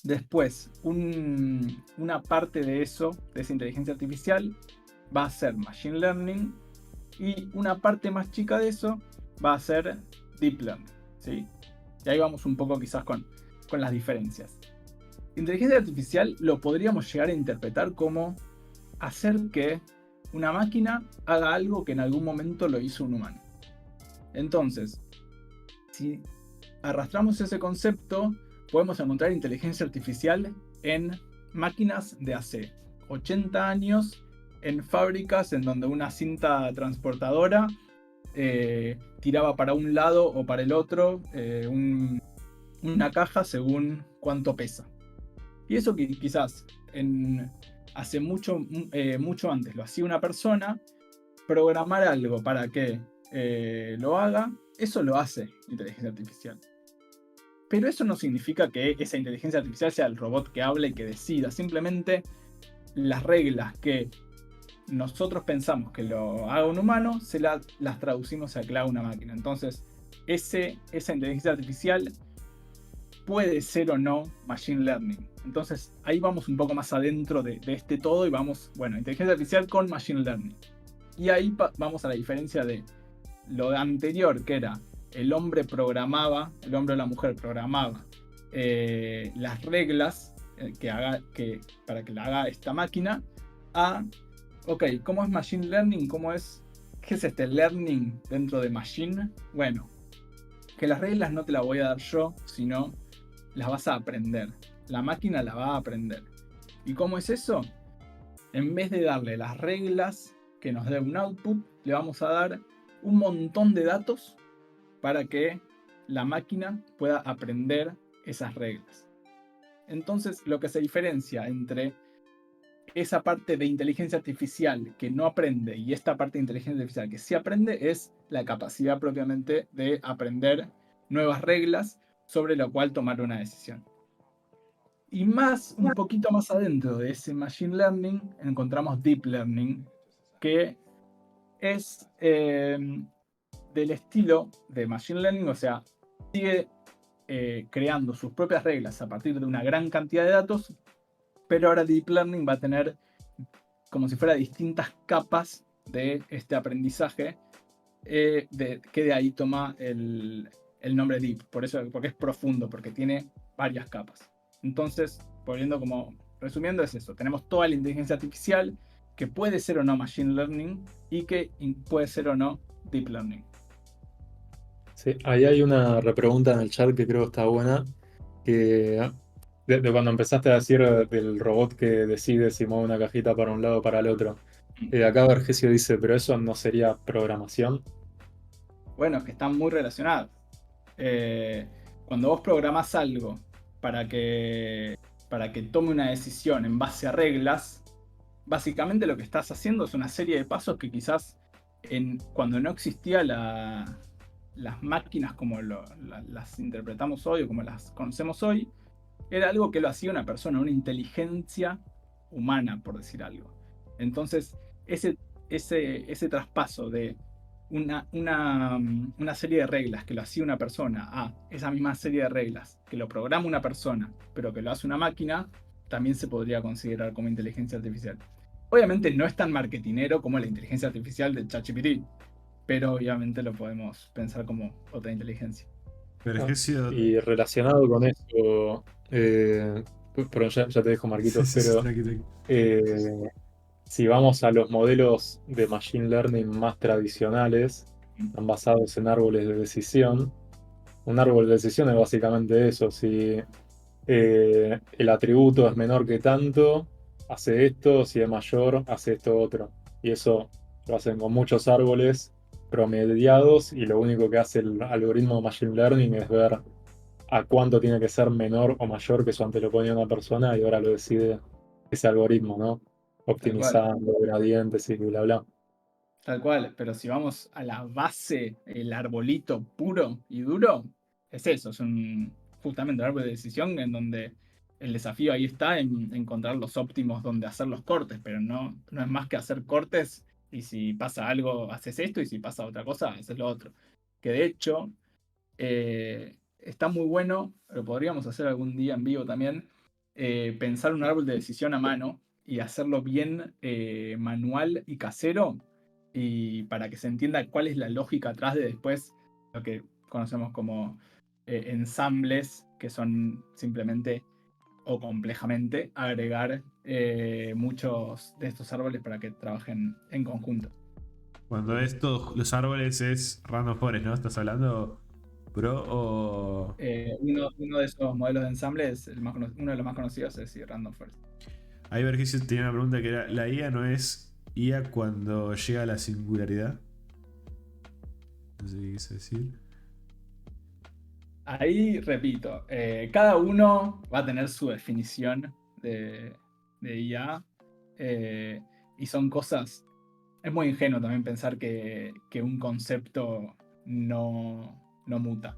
Después, una parte de esa inteligencia artificial va a ser machine learning y una parte más chica de eso va a ser deep learning, ¿sí? Y ahí vamos un poco quizás con las diferencias. Inteligencia artificial lo podríamos llegar a interpretar como hacer que una máquina haga algo que en algún momento lo hizo un humano. Entonces, si arrastramos ese concepto, podemos encontrar inteligencia artificial en máquinas de hace 80 años, en fábricas en donde una cinta transportadora tiraba para un lado o para el otro una caja según cuánto pesa. Y eso que quizás hace mucho antes lo hacía una persona, programar algo para que lo haga, eso lo hace inteligencia artificial. Pero eso no significa que esa inteligencia artificial sea el robot que habla y que decida. Simplemente las reglas que nosotros pensamos que lo haga un humano, las traducimos a que lo haga una máquina. Entonces, esa inteligencia artificial puede ser o no machine learning. Entonces, ahí vamos un poco más adentro de este todo y vamos, bueno, inteligencia artificial con machine learning. Y ahí vamos a la diferencia de lo anterior, que era el hombre o la mujer programaba las reglas para que la haga esta máquina, a, ok, ¿cómo es machine learning? ¿Qué es este learning dentro de machine? Bueno, que las reglas no te las voy a dar yo, sino las vas a aprender. La máquina la va a aprender. ¿Y cómo es eso? En vez de darle las reglas que nos dé un output, le vamos a dar un montón de datos para que la máquina pueda aprender esas reglas. Entonces, lo que se diferencia entre esa parte de inteligencia artificial que no aprende y esta parte de inteligencia artificial que sí aprende es la capacidad propiamente de aprender nuevas reglas sobre lo cual tomar una decisión. Y un poquito más adentro de ese machine learning, encontramos deep learning, que es del estilo de machine learning, o sea, sigue creando sus propias reglas a partir de una gran cantidad de datos, pero ahora deep learning va a tener como si fuera distintas capas de este aprendizaje, que de ahí toma el nombre deep, porque es profundo, porque tiene varias capas. Entonces, resumiendo, es eso. Tenemos toda la inteligencia artificial que puede ser o no machine learning y que puede ser o no deep learning. Sí, ahí hay una repregunta en el chat que creo que está buena, que de cuando empezaste a decir del robot que decide si mueve una cajita para un lado o para el otro. Acá Vergesio dice, pero eso no sería programación. Bueno, es que están muy relacionados. Cuando vos programás algo para que tome una decisión en base a reglas, básicamente lo que estás haciendo es una serie de pasos que quizás cuando no existía las máquinas como las interpretamos hoy o como las conocemos hoy, era algo que lo hacía una persona, una inteligencia humana, por decir algo. Entonces, ese traspaso de una serie de reglas que lo hacía una persona a esa misma serie de reglas que lo programa una persona, pero que lo hace una máquina, también se podría considerar como inteligencia artificial. Obviamente no es tan marketinero como la inteligencia artificial de ChatGPT, pero obviamente lo podemos pensar como otra inteligencia. Vergesio. Y relacionado con eso, perdón, ya te dejo, Sí, Marquitos, sí, sí, pero tranqui, tranqui. si vamos a los modelos de machine learning más tradicionales, están basados en árboles de decisión. Un árbol de decisión es básicamente eso. Si el atributo es menor que tanto, hace esto, si es mayor, hace esto otro. Y eso lo hacen con muchos árboles promediados y lo único que hace el algoritmo de Machine Learning es ver a cuánto tiene que ser menor o mayor, que eso antes lo ponía una persona y ahora lo decide ese algoritmo, ¿no? Tal cual. Optimizando gradientes y bla, bla. Tal cual, pero si vamos a la base, el arbolito puro y duro, es eso, justamente un árbol de decisión en donde el desafío ahí está en encontrar los óptimos donde hacer los cortes, pero no es más que hacer cortes y si pasa algo, haces esto y si pasa otra cosa, haces lo otro. Que de hecho, está muy bueno, lo podríamos hacer algún día en vivo también, pensar un árbol de decisión a mano y hacerlo bien manual y casero y para que se entienda cuál es la lógica atrás de después lo que conocemos como ensambles, que son simplemente o complejamente agregar muchos de estos árboles para que trabajen en conjunto. Cuando es todos los árboles es Random Forest, ¿no? ¿Estás hablando, bro? O. Uno de esos modelos de ensamble es uno de los más conocidos, es sí, Random Forest. Ahí Vergesio tenía una pregunta que era: ¿la IA no es IA cuando llega a la singularidad? No sé qué quise decir. Ahí repito, cada uno va a tener su definición de IA, y son cosas. Es muy ingenuo también pensar que un concepto no muta.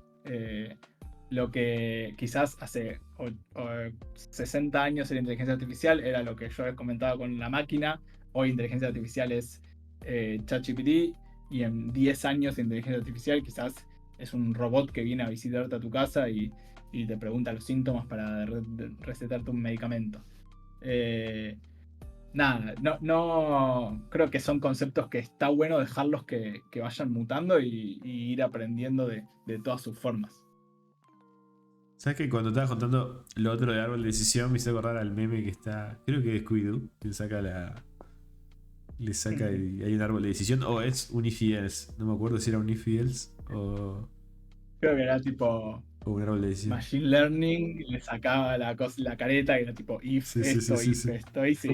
Lo que quizás hace 60 años era inteligencia artificial, era lo que yo he comentado con la máquina. Hoy inteligencia artificial es ChatGPT, y en 10 años inteligencia artificial quizás es un robot que viene a visitarte a tu casa y te pregunta los síntomas para recetarte un medicamento. Nada, no creo que son conceptos que está bueno dejarlos que vayan mutando y ir aprendiendo de todas sus formas. ¿Sabes que cuando estabas contando lo otro de árbol de decisión me hizo acordar al meme que está, creo que es Scooby-Doo, que le saca y hay un árbol de decisión, o es Unifiels, no me acuerdo si era Unifiels Creo que era tipo o un árbol de decisión. Machine Learning, le sacaba la careta y era tipo if Sí, sí, sí, sí, if sí. esto, y sí,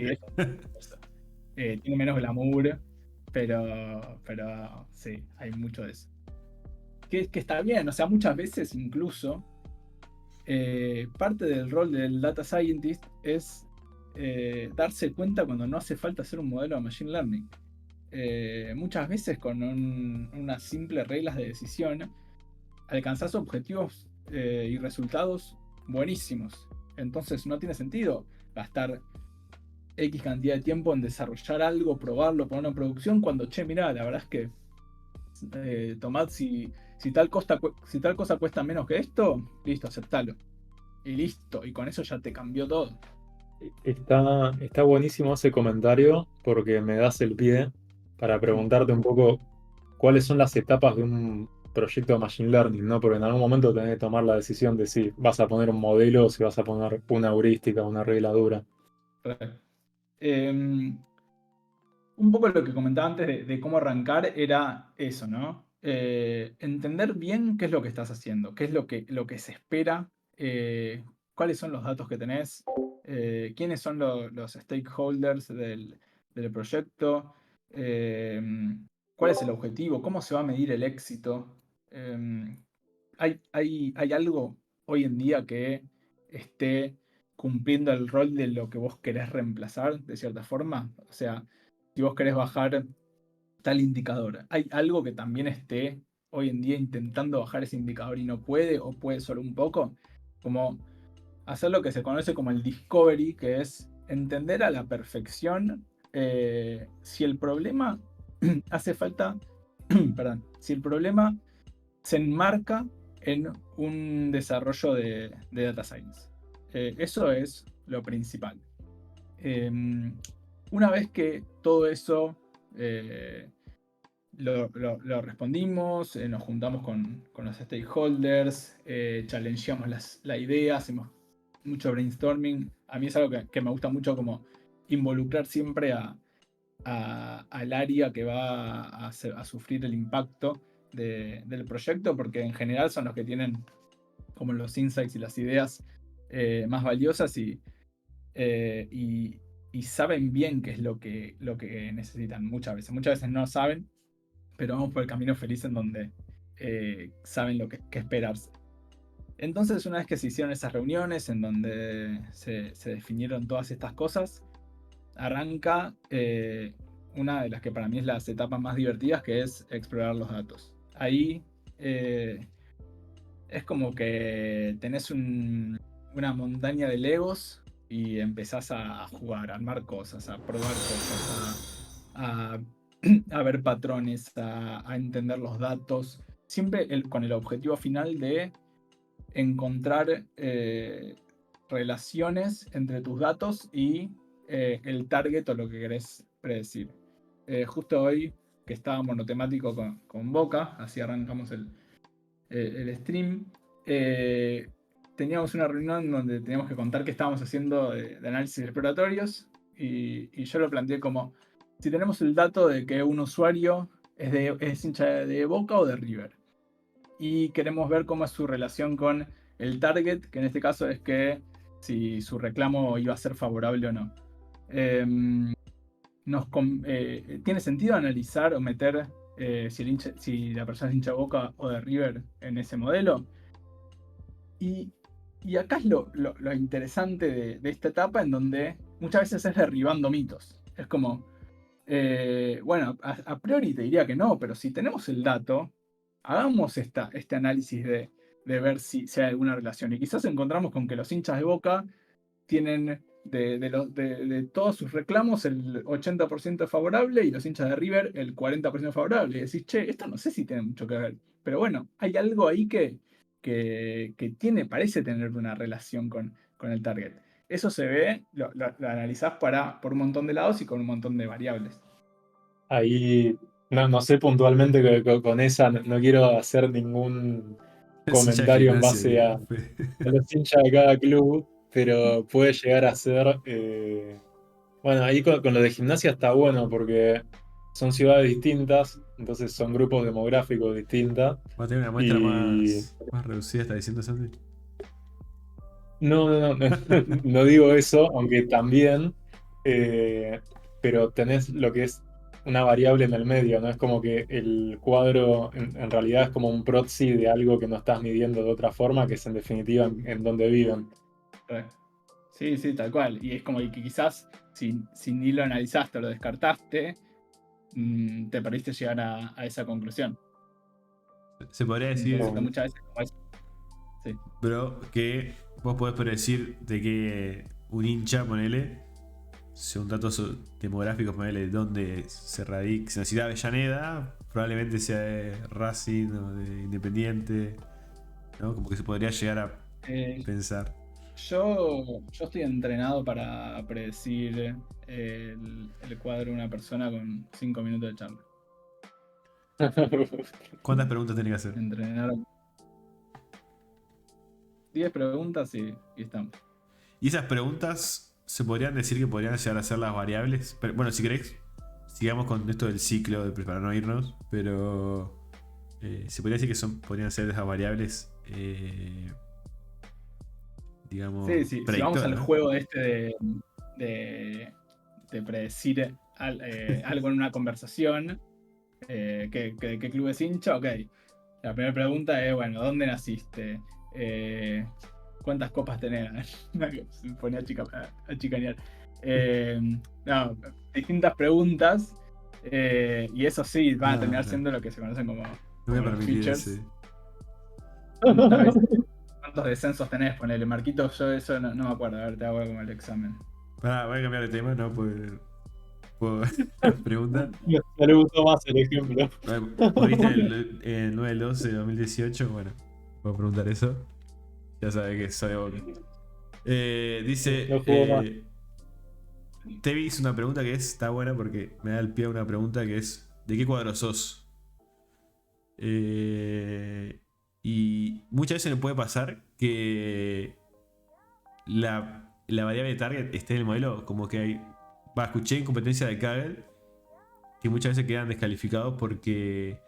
tiene menos glamour, pero sí, hay mucho de eso. Que está bien, o sea, muchas veces incluso parte del rol del data scientist es darse cuenta cuando no hace falta hacer un modelo de machine learning. Muchas veces con unas simples reglas de decisión alcanzás objetivos y resultados buenísimos. Entonces no tiene sentido gastar X cantidad de tiempo en desarrollar algo, probarlo, ponerlo en producción, cuando, che, mirá, la verdad es que tomad, si tal cosa cuesta menos que esto, listo, aceptalo. Y listo, y con eso ya te cambió todo. Está buenísimo ese comentario porque me das el pie para preguntarte un poco cuáles son las etapas de un proyecto de Machine Learning, ¿no? Porque en algún momento tenés que tomar la decisión de si vas a poner un modelo o si vas a poner una heurística, una regla dura. Eh, un poco lo que comentaba antes de cómo arrancar era eso, ¿no? Entender bien qué es lo que estás haciendo, qué es lo que se espera, cuáles son los datos que tenés, quiénes son los stakeholders del proyecto, eh, cuál es el objetivo, cómo se va a medir el éxito. Eh, hay algo hoy en día que esté cumpliendo el rol de lo que vos querés reemplazar, de cierta forma. O sea, si vos querés bajar tal indicador, ¿hay algo que también esté hoy en día intentando bajar ese indicador y no puede, o puede solo un poco? Como hacer lo que se conoce como el discovery, que es entender a la perfección si el problema hace falta, perdón, si el problema se enmarca en un desarrollo de data science. Eso es lo principal. Una vez que todo eso lo respondimos, nos juntamos con los stakeholders, challengeamos la idea, hacemos mucho brainstorming. A mí es algo que me gusta mucho, como involucrar siempre al área que va a sufrir el impacto del proyecto, porque en general son los que tienen como los insights y las ideas más valiosas y saben bien qué es lo que necesitan muchas veces. Muchas veces no saben, pero vamos por el camino feliz en donde saben qué esperarse. Entonces, una vez que se hicieron esas reuniones en donde se definieron todas estas cosas, arranca una de las que para mí es las etapas más divertidas, que es explorar los datos. Ahí es como que tenés una montaña de Legos y empezás a jugar, a armar cosas, a probar cosas, a ver patrones, a entender los datos, siempre con el objetivo final de encontrar relaciones entre tus datos y el target o lo que querés predecir. Justo hoy que estaba monotemático con Boca, así arrancamos el stream, teníamos una reunión donde teníamos que contar qué estábamos haciendo de análisis exploratorios y yo lo planteé como, si tenemos el dato de que un usuario es hincha de Boca o de River. Y queremos ver cómo es su relación con el target, que en este caso es que si su reclamo iba a ser favorable o no. ¿Tiene sentido analizar o meter si la persona es hincha de Boca o de River en ese modelo? Y acá es lo interesante de esta etapa, en donde muchas veces es derribando mitos. Es como, bueno, a priori te diría que no, pero si tenemos el dato, hagamos este análisis de ver si hay alguna relación. Y quizás encontramos con que los hinchas de Boca tienen de todos sus reclamos el 80% es favorable y los hinchas de River el 40% favorable. Y decís, che, esto no sé si tiene mucho que ver. Pero bueno, hay algo ahí que parece tener una relación con el target. Eso se ve, lo analizás por un montón de lados y con un montón de variables. Ahí no sé puntualmente con esa, no quiero hacer ningún Es hincha de comentario en Gimnasia, base a los hinchas de cada club, pero puede llegar a ser. Bueno, ahí con lo de Gimnasia está bueno porque son ciudades distintas, entonces son grupos demográficos distintos. Va a tener una muestra Y más reducida, está diciendo Santi. no digo eso, aunque también, eh, pero tenés lo que es una variable en el medio, ¿no? Es como que el cuadro en realidad es como un proxy de algo que no estás midiendo de otra forma, que es en definitiva en donde viven. Sí, sí, tal cual. Y es como que quizás si ni lo analizaste o lo descartaste, te perdiste llegar a esa conclusión. Se podría decir, Entonces, muchas veces como es. Sí. bro, que vos podés predecir de que un hincha, ponele, según datos demográficos, ponele dónde se radica. Si nació de Avellaneda, probablemente sea de Racing o de Independiente, ¿no? Como que se podría llegar a Eh, pensar. yo estoy entrenado para predecir el cuadro de una persona con 5 minutos de charla. ¿Cuántas preguntas tenés que hacer? Entrenar 10 preguntas y estamos. Y esas preguntas se podrían decir que podrían llegar a ser las variables. Pero, bueno, si querés, sigamos con esto del ciclo para no irnos. Pero se podría decir que podrían ser esas variables, digamos, Sí, sí, si vamos predictoras, al ¿no? juego de, de predecir algo en una conversación, ¿qué club es hincha? Ok. La primera pregunta es, bueno, ¿dónde naciste? ¿Cuántas copas tenés? Se ponía a chicanear. No, distintas preguntas. Y eso sí, van a No, terminar no, siendo lo que se conocen no voy a como los permitir features. ese. ¿Cuántos descensos tenés? Ponele, Marquitos, yo eso no me acuerdo. A ver, te hago como el examen. Pará, voy a cambiar de tema, ¿no? Por pregunta. Me gustó más el ejemplo. ¿Moriste el 9-12 de 2018? Bueno, puedo preguntar eso. Ya sabe que soy de Boca. Dice. No jugó más. Tevi hizo una pregunta que está buena porque me da el pie a una pregunta que es: ¿de qué cuadro sos? Y muchas veces me puede pasar que la variable de target esté en el modelo, como que hay. Escuché en competencia de Kaggle que muchas veces quedan descalificados porque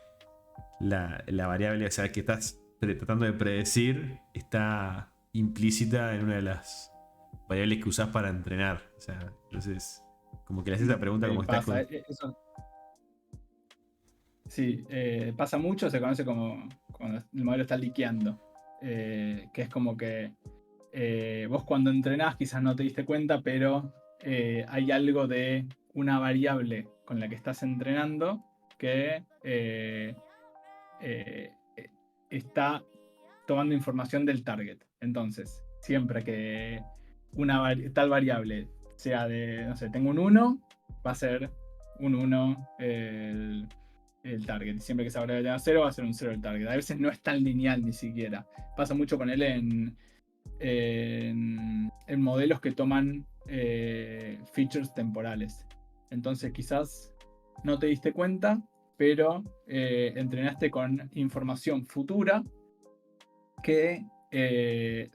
la variable, o sea, que estás tratando de predecir, está implícita en una de las variables que usás para entrenar. O sea, entonces, como que le haces esa pregunta como que estás Pasa, con. eso. Sí, pasa mucho, se conoce como cuando el modelo está liqueando. Que es como que vos cuando entrenás quizás no te diste cuenta, pero hay algo de una variable con la que estás entrenando que eh, está tomando información del target. Entonces, siempre que tal variable sea de, no sé, tengo un 1, va a ser un 1 el target. Siempre que esa variable tenga 0, va a ser un 0 el target. A veces no es tan lineal ni siquiera. Pasa mucho con él en modelos que toman features temporales. Entonces quizás no te diste cuenta, pero entrenaste con información futura que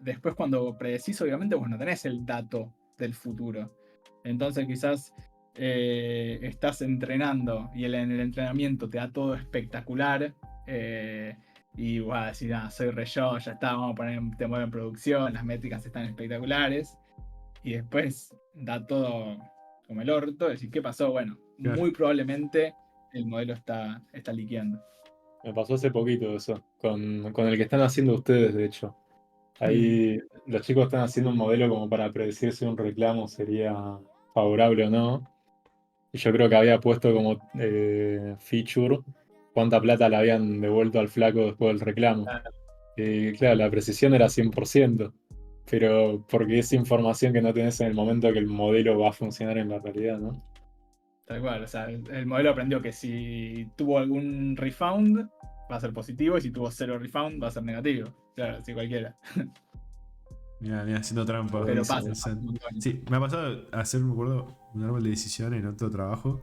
después cuando predecís, obviamente vos no tenés el dato del futuro. Entonces quizás estás entrenando y en el entrenamiento te da todo espectacular, y vas a decir, ah, soy re yo, ya está, vamos a poner un temor en producción, las métricas están espectaculares, y después da todo como el orto, decir, ¿qué pasó? Bueno, Claro. muy probablemente el modelo está liqueando. Me pasó hace poquito eso, con el que están haciendo ustedes, de hecho. Ahí los chicos están haciendo un modelo como para predecir si un reclamo sería favorable o no. Y yo creo que había puesto como feature cuánta plata le habían devuelto al flaco después del reclamo. Y claro, la precisión era 100%, pero porque es información que no tenés en el momento que el modelo va a funcionar en la realidad, ¿no? Tal cual, o sea, el modelo aprendió que si tuvo algún refund va a ser positivo y si tuvo 0 refund va a ser negativo. Claro, si cualquiera. Mira, haciendo trampa. Pero Buenísimo. pasa un montón. Sí, me ha pasado a hacer, me acuerdo, un árbol de decisión en otro trabajo.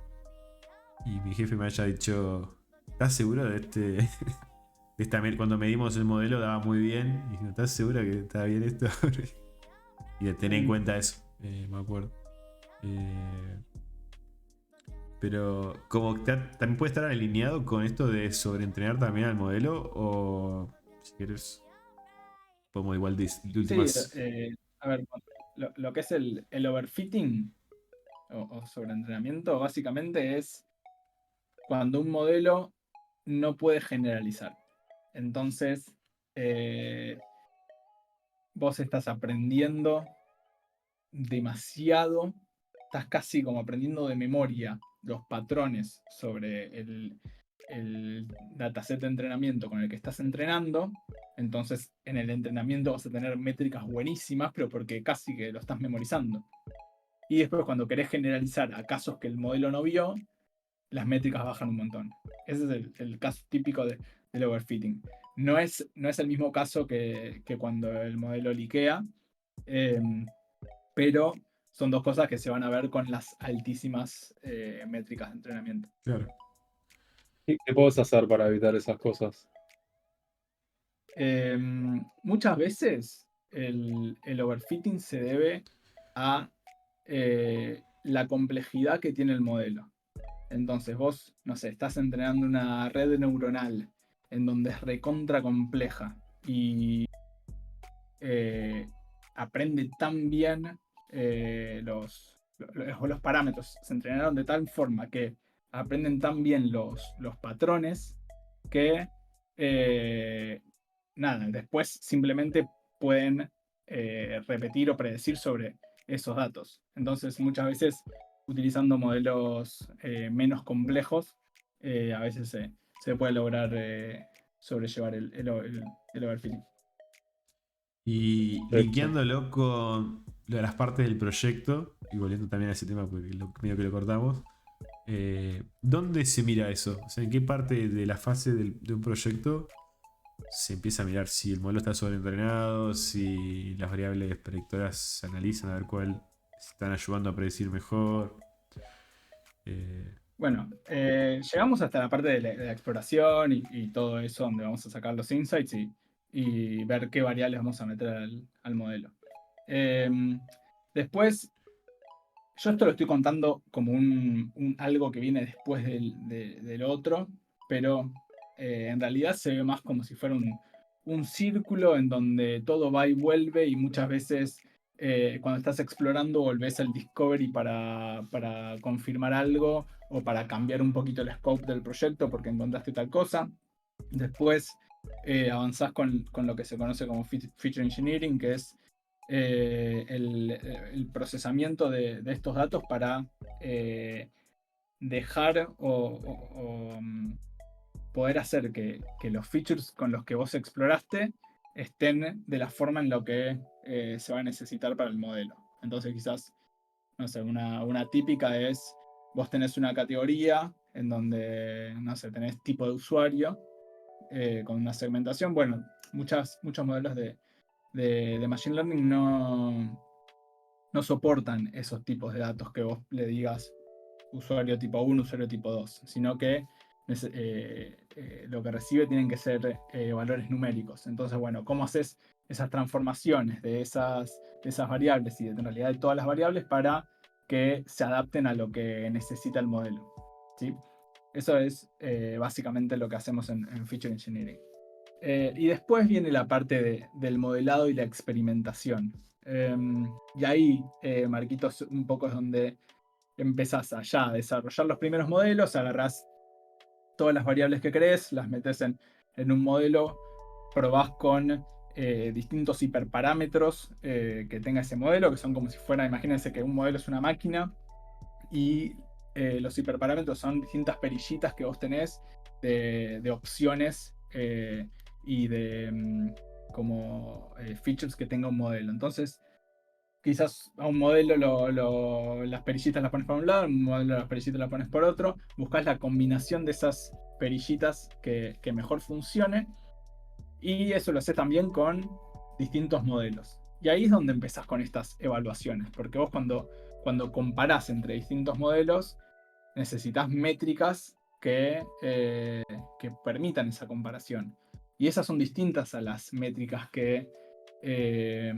Y mi jefe me haya dicho, ¿estás seguro de este? de cuando medimos el modelo daba muy bien. Y dije, ¿estás seguro que está bien esto? y de tener en cuenta eso, me acuerdo. Pero como también puede estar alineado con esto de sobreentrenar también al modelo. O si quieres, podemos igual de Sí, últimas. a ver, lo que es el overfitting o sobreentrenamiento básicamente es cuando un modelo no puede generalizar. Entonces, vos estás aprendiendo demasiado, estás casi como aprendiendo de memoria los patrones sobre el dataset de entrenamiento con el que estás entrenando. Entonces, en el entrenamiento vas a tener métricas buenísimas, pero porque casi que lo estás memorizando. Y después, cuando querés generalizar a casos que el modelo no vio, las métricas bajan un montón. Ese es el caso típico del overfitting. No es el mismo caso que cuando el modelo liquea, pero son dos cosas que se van a ver con las altísimas métricas de entrenamiento. Claro. ¿Qué podés hacer para evitar esas cosas? Muchas veces el overfitting se debe a la complejidad que tiene el modelo. Entonces vos, no sé, estás entrenando una red neuronal en donde es recontra compleja y aprende tan bien los parámetros, se entrenaron de tal forma que aprenden tan bien los patrones que nada, después simplemente pueden repetir o predecir sobre esos datos. Entonces muchas veces utilizando modelos menos complejos, a veces se puede lograr sobrellevar el overfitting. Y Perfecto. linkeándolo con lo de las partes del proyecto, y volviendo también a ese tema porque medio que lo cortamos, ¿dónde se mira eso? O sea, ¿en qué parte de la fase de un proyecto se empieza a mirar si el modelo está sobreentrenado, si las variables predictoras se analizan a ver cuál se están ayudando a predecir mejor? Bueno, llegamos hasta la parte de la exploración y todo eso, donde vamos a sacar los insights y ver qué variables vamos a meter al modelo. Después, yo esto lo estoy contando como algo que viene después del otro, pero en realidad se ve más como si fuera un círculo en donde todo va y vuelve y muchas veces cuando estás explorando volvés al discovery para confirmar algo o para cambiar un poquito el scope del proyecto porque encontraste tal cosa. Después avanzás con lo que se conoce como feature engineering, que es el procesamiento de estos datos para dejar poder hacer que los features con los que vos exploraste estén de la forma en lo que se va a necesitar para el modelo. Entonces quizás, no sé, una típica es, vos tenés una categoría en donde, no sé, tenés tipo de usuario con una segmentación. Bueno, muchos modelos de Machine Learning no soportan esos tipos de datos que vos le digas usuario tipo 1, usuario tipo 2, sino que lo que recibe tienen que ser valores numéricos. Entonces, bueno, ¿cómo haces esas transformaciones de esas variables y en realidad de todas las variables para que se adapten a lo que necesita el modelo, ¿sí? Eso es básicamente lo que hacemos en Feature Engineering. Y después viene la parte del modelado y la experimentación. Y ahí, Marquitos, un poco es donde empezás allá a desarrollar los primeros modelos, agarrás todas las variables que querés, las metes en un modelo, probás con distintos hiperparámetros que tenga ese modelo, que son como si fuera, imagínense que un modelo es una máquina y los hiperparámetros son distintas perillitas que vos tenés de opciones y de como features que tenga un modelo. Entonces, quizás a un modelo las perillitas las pones por un lado, a un modelo las perillitas las pones por otro, buscas la combinación de esas perillitas que mejor funcione, y eso lo haces también con distintos modelos. Y ahí es donde empezás con estas evaluaciones, porque vos cuando comparás entre distintos modelos, necesitas métricas que permitan esa comparación. Y esas son distintas a las métricas que eh,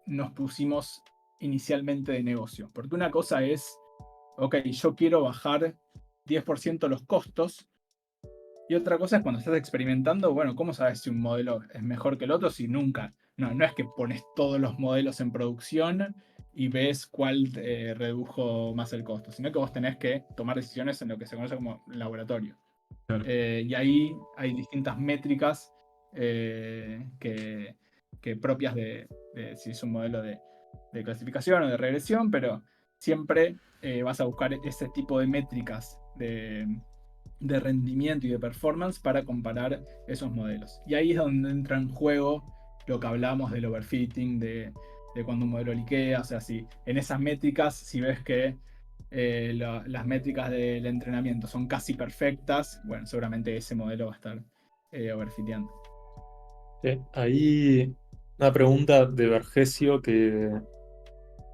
nos pusimos inicialmente de negocio. Porque una cosa es, ok, yo quiero bajar 10% los costos. Y otra cosa es cuando estás experimentando, bueno, ¿cómo sabes si un modelo es mejor que el otro si nunca? No es que pones todos los modelos en producción y ves cuál redujo más el costo, sino que vos tenés que tomar decisiones en lo que se conoce como laboratorio. Claro. Y ahí hay distintas métricas que propias de si es un modelo de clasificación o de regresión, pero siempre vas a buscar ese tipo de métricas de rendimiento y de performance para comparar esos modelos. Y ahí es donde entra en juego lo que hablamos del overfitting, de cuando un modelo liquea, o sea, si en esas métricas, si ves que las métricas del entrenamiento son casi perfectas, bueno, seguramente ese modelo va a estar overfiteando. Ahí una pregunta de Vergesio que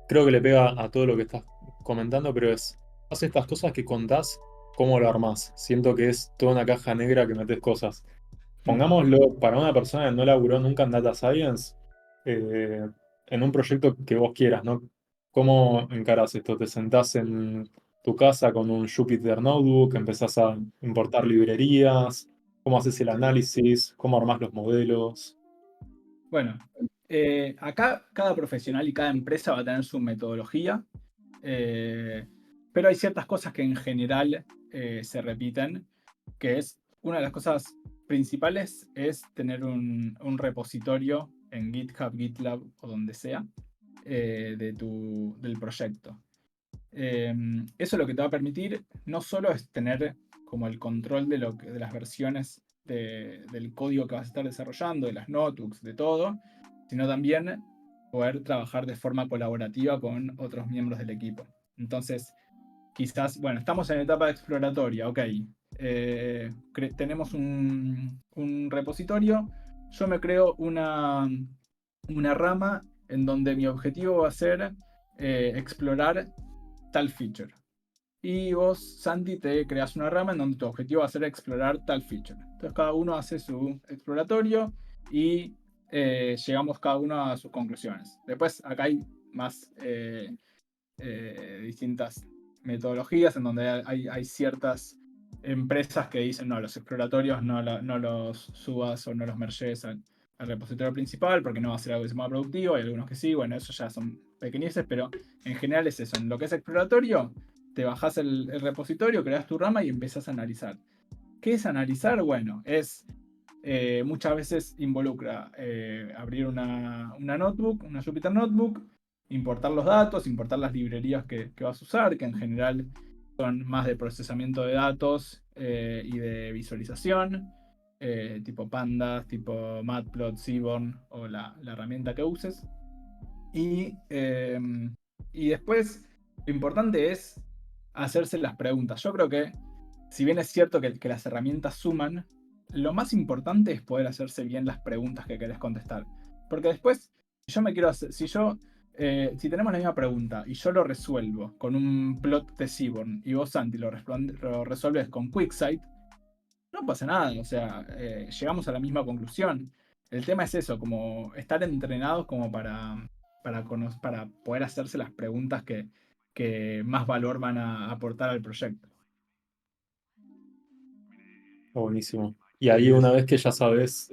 creo que le pega a todo lo que estás comentando, pero es, todas estas cosas que contás, ¿cómo lo armás? Siento que es toda una caja negra que metes cosas. Pongámoslo para una persona que no laburó nunca en Data Science, eh, en un proyecto que vos quieras, ¿no? ¿Cómo encarás esto? ¿Te sentás en tu casa con un Jupyter Notebook, empezás a importar librerías? ¿Cómo haces el análisis? ¿Cómo armás los modelos? Bueno, acá cada profesional y cada empresa va a tener su metodología, pero hay ciertas cosas que en general se repiten, que es una de las cosas principales es tener un repositorio en GitHub, GitLab o donde sea del proyecto. Eso lo que te va a permitir no solo es tener como el control de las versiones del código que vas a estar desarrollando, de las notebooks, de todo, sino también poder trabajar de forma colaborativa con otros miembros del equipo. Entonces, quizás, bueno, estamos en etapa exploratoria, ok. Tenemos un repositorio, yo me creo una rama en donde mi objetivo va a ser explorar tal feature. Y vos, Santi, te creas una rama en donde tu objetivo va a ser explorar tal feature. Entonces cada uno hace su exploratorio y llegamos cada uno a sus conclusiones. Después acá hay más distintas metodologías en donde hay ciertas empresas que dicen no, los exploratorios no los subas o no los merges al repositorio principal porque no va a ser algo que sea más productivo. Hay algunos que sí, bueno, eso ya son pequeñeces, pero en general es eso. En lo que es exploratorio, te bajás el repositorio, creas tu rama y empezás a analizar. ¿Qué es analizar? Bueno, es muchas veces involucra abrir una notebook, una Jupyter Notebook, importar los datos, importar las librerías que vas a usar, que en general son más de procesamiento de datos y de visualización, tipo Pandas, tipo Matplot, Seaborn o la herramienta que uses. Y después lo importante es hacerse las preguntas. Yo creo que si bien es cierto que las herramientas suman, lo más importante es poder hacerse bien las preguntas que querés contestar. Porque después, si yo me quiero hacer, si tenemos la misma pregunta y yo lo resuelvo con un plot de Seaborn y vos, Santi, lo resuelves con QuickSight, no pasa nada. O sea, llegamos a la misma conclusión. El tema es eso, como estar entrenados como para poder hacerse las preguntas que más valor van a aportar al proyecto. Está buenísimo. Y ahí una vez que ya sabes,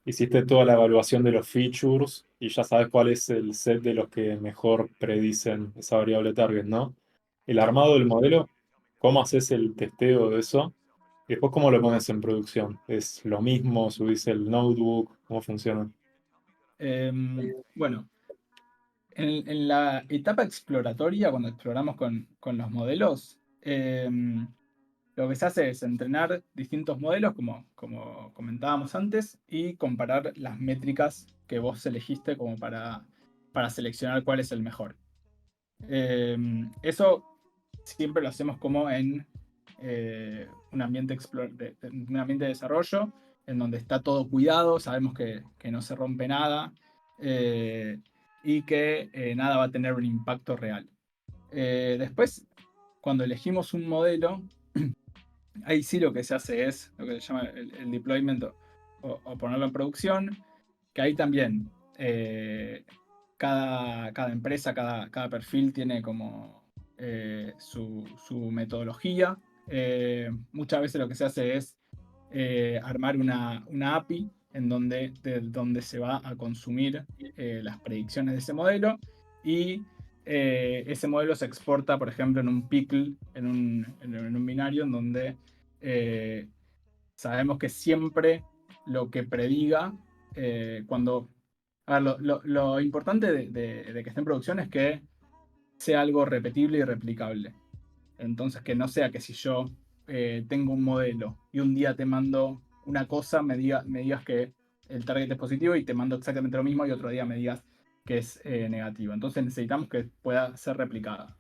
hiciste toda la evaluación de los features y ya sabes cuál es el set de los que mejor predicen esa variable target, ¿no? El armado del modelo, ¿cómo haces el testeo de eso? Y después, ¿cómo lo pones en producción? ¿Es lo mismo? ¿Subís el notebook? ¿Cómo funciona? Bueno, en la etapa exploratoria, cuando exploramos con los modelos, lo que se hace es entrenar distintos modelos, como comentábamos antes, y comparar las métricas que vos elegiste como para seleccionar cuál es el mejor. Eso siempre lo hacemos como en un ambiente un ambiente de desarrollo, en donde está todo cuidado, sabemos que no se rompe nada y que nada va a tener un impacto real. Después, cuando elegimos un modelo, ahí sí lo que se hace es lo que se llama el deployment o ponerlo en producción, que ahí también cada empresa, cada perfil tiene como su metodología. Muchas veces lo que se hace es armar una API de donde se va a consumir las predicciones de ese modelo y ese modelo se exporta, por ejemplo, en un pickle, en un binario, en donde eh, sabemos que siempre lo que prediga, cuando... A ver, lo importante de que esté en producción es que sea algo repetible y replicable. Entonces, que no sea que si yo tengo un modelo y un día te mando una cosa, me digas que el target es positivo y te mando exactamente lo mismo y otro día me digas que es negativo. Entonces necesitamos que pueda ser replicada.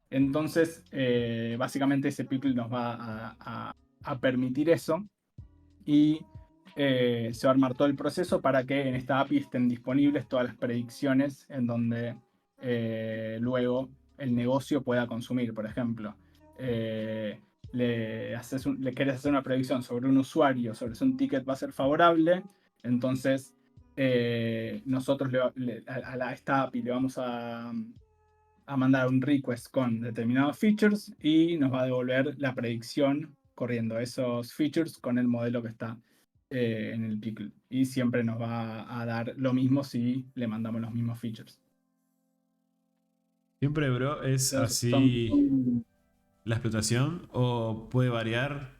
Entonces, básicamente ese pickle nos va a permitir eso y se va a armar todo el proceso para que en esta API estén disponibles todas las predicciones en donde luego el negocio pueda consumir. Por ejemplo, le querés hacer una predicción sobre un usuario, sobre si un ticket va a ser favorable, entonces nosotros a esta API le vamos a mandar un request con determinados features y nos va a devolver la predicción corriendo esos features con el modelo que está en el pickle. Y siempre nos va a dar lo mismo si le mandamos los mismos features. Siempre, bro, es Entonces, así la explotación o puede variar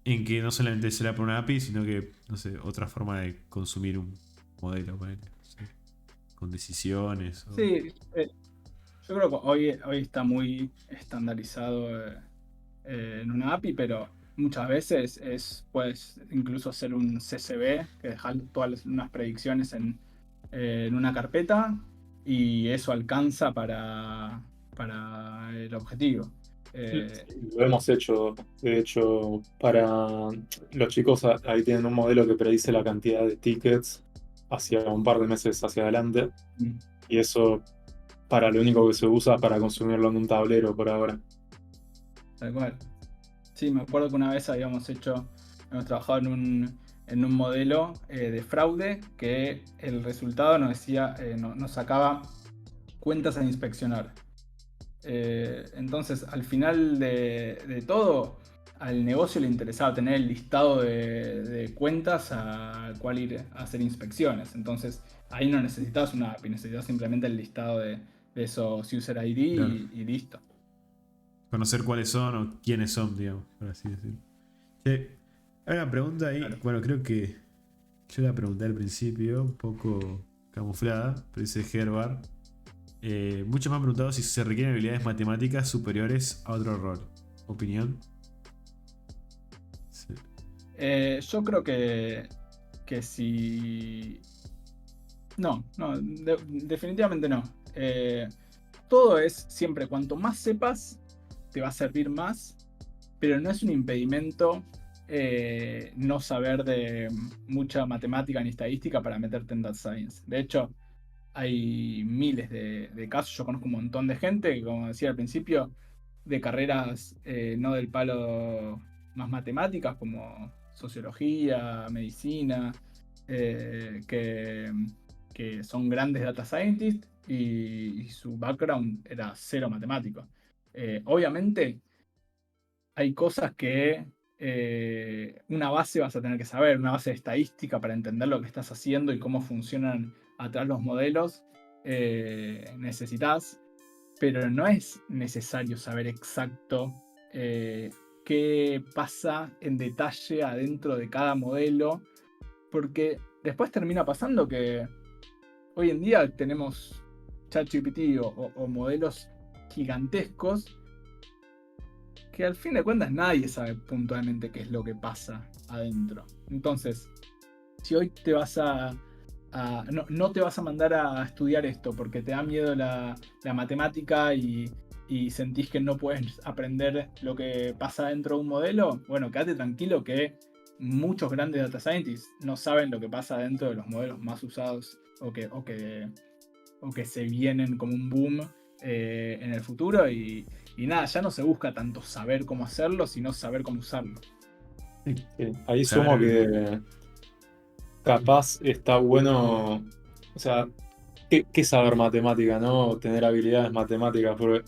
en que no solamente será por una API, sino que, no sé, otra forma de consumir un modelo, ponele, no sé, con decisiones. sí, yo creo que hoy está muy estandarizado en una API, pero muchas veces puedes incluso hacer un CSV, que dejar todas unas predicciones en una carpeta y eso alcanza para el objetivo. Lo hemos hecho, de hecho, para los chicos ahí tienen un modelo que predice la cantidad de tickets hacia un par de meses hacia adelante, y eso para lo único que se usa para consumirlo en un tablero por ahora. Tal cual. Sí, me acuerdo que una vez hemos trabajado en un modelo de fraude que el resultado nos decía, nos sacaba cuentas a inspeccionar. Entonces, al final de todo, al negocio le interesaba tener el listado de cuentas al cual ir a hacer inspecciones. Entonces, ahí no necesitas una API, necesitas simplemente el listado de esos user ID Claro. y listo. Conocer cuáles son o quiénes son, digamos, por así decirlo. Che, hay una pregunta ahí, Claro. bueno, creo que yo la pregunté al principio, un poco camuflada, pero dice Herbar. Muchos me han preguntado si se requieren habilidades matemáticas superiores a otro rol. ¿Opinión? Sí. Yo creo que si... No, definitivamente no. Todo es siempre, cuanto más sepas, te va a servir más, pero no es un impedimento no saber de mucha matemática ni estadística para meterte en Data Science. De hecho, hay miles de casos, yo conozco un montón de gente que, como decía al principio, de carreras no del palo más matemáticas como sociología, medicina, que que son grandes data scientists y su background era cero matemático. Obviamente hay cosas que una base vas a tener que saber, una base de estadística para entender lo que estás haciendo y cómo funcionan atrás los modelos, necesitas, pero no es necesario saber exacto qué pasa en detalle adentro de cada modelo, porque después termina pasando que hoy en día tenemos ChatGPT o modelos gigantescos que al fin de cuentas nadie sabe puntualmente qué es lo que pasa adentro. Entonces, si hoy te vas no te vas a mandar a estudiar esto porque te da miedo la matemática y sentís que no puedes aprender lo que pasa dentro de un modelo, bueno, quédate tranquilo que muchos grandes data scientists no saben lo que pasa dentro de los modelos más usados o que se vienen como un boom en el futuro y nada, ya no se busca tanto saber cómo hacerlo, sino saber cómo usarlo. Sí, ahí Saber sumo el- que capaz está bueno, o sea, ¿qué saber matemática, no? Tener habilidades matemáticas, porque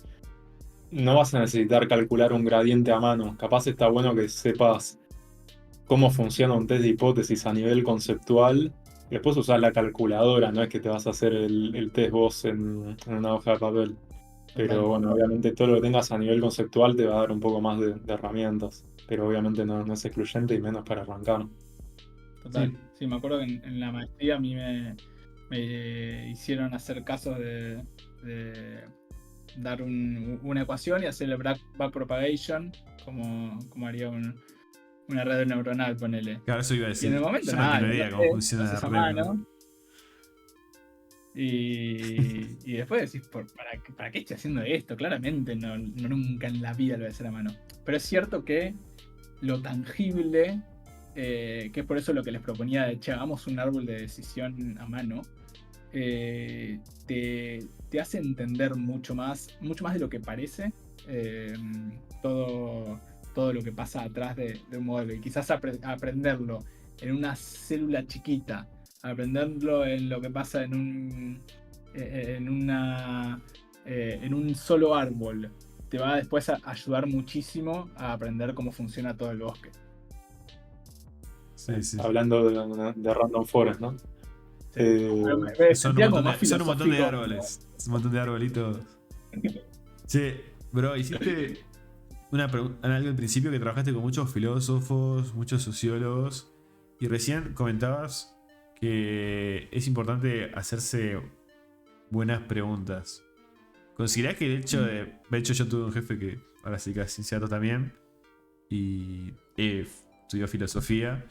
no vas a necesitar calcular un gradiente a mano. Capaz está bueno que sepas cómo funciona un test de hipótesis a nivel conceptual. Después usar la calculadora, no es que te vas a hacer el test vos en una hoja de papel. Total, Pero bueno, obviamente todo lo que tengas a nivel conceptual te va a dar un poco más de herramientas. Pero obviamente no es excluyente y menos para arrancar. total. Sí, Sí, me acuerdo que en la maestría a mí me hicieron hacer casos de dar una ecuación y hacer el backpropagation como haría una red neuronal, ponele. claro, eso iba a Y en el decir. momento Yo no nada, tengo lo idea cómo haces, lo funciona la haces a red. ¿No? mano. Y después decís, ¿para qué estoy haciendo esto? Claramente nunca en la vida lo voy a hacer a mano. Pero es cierto que lo tangible, que es por eso lo que les proponía de, che, hagamos un árbol de decisión a mano, te hace entender mucho más de lo que parece eh, todo, todo lo que pasa atrás de un modelo. Y quizás aprenderlo en una célula chiquita, aprenderlo en lo que pasa en un solo árbol, te va después a ayudar muchísimo a aprender cómo funciona todo el bosque. Sí, sí. Hablando de Random Forest, ¿no? Sí. Eh, Me Son un sentía como montón más son un montón de filosófico. árboles. Es un montón de arbolitos. Che, bro, hiciste algo al principio que trabajaste con muchos filósofos, muchos sociólogos. Y recién comentabas que es importante hacerse buenas preguntas. ¿Considerás que el hecho de hecho, yo tuve un jefe que ahora sí que es licenciado también. Y estudió filosofía.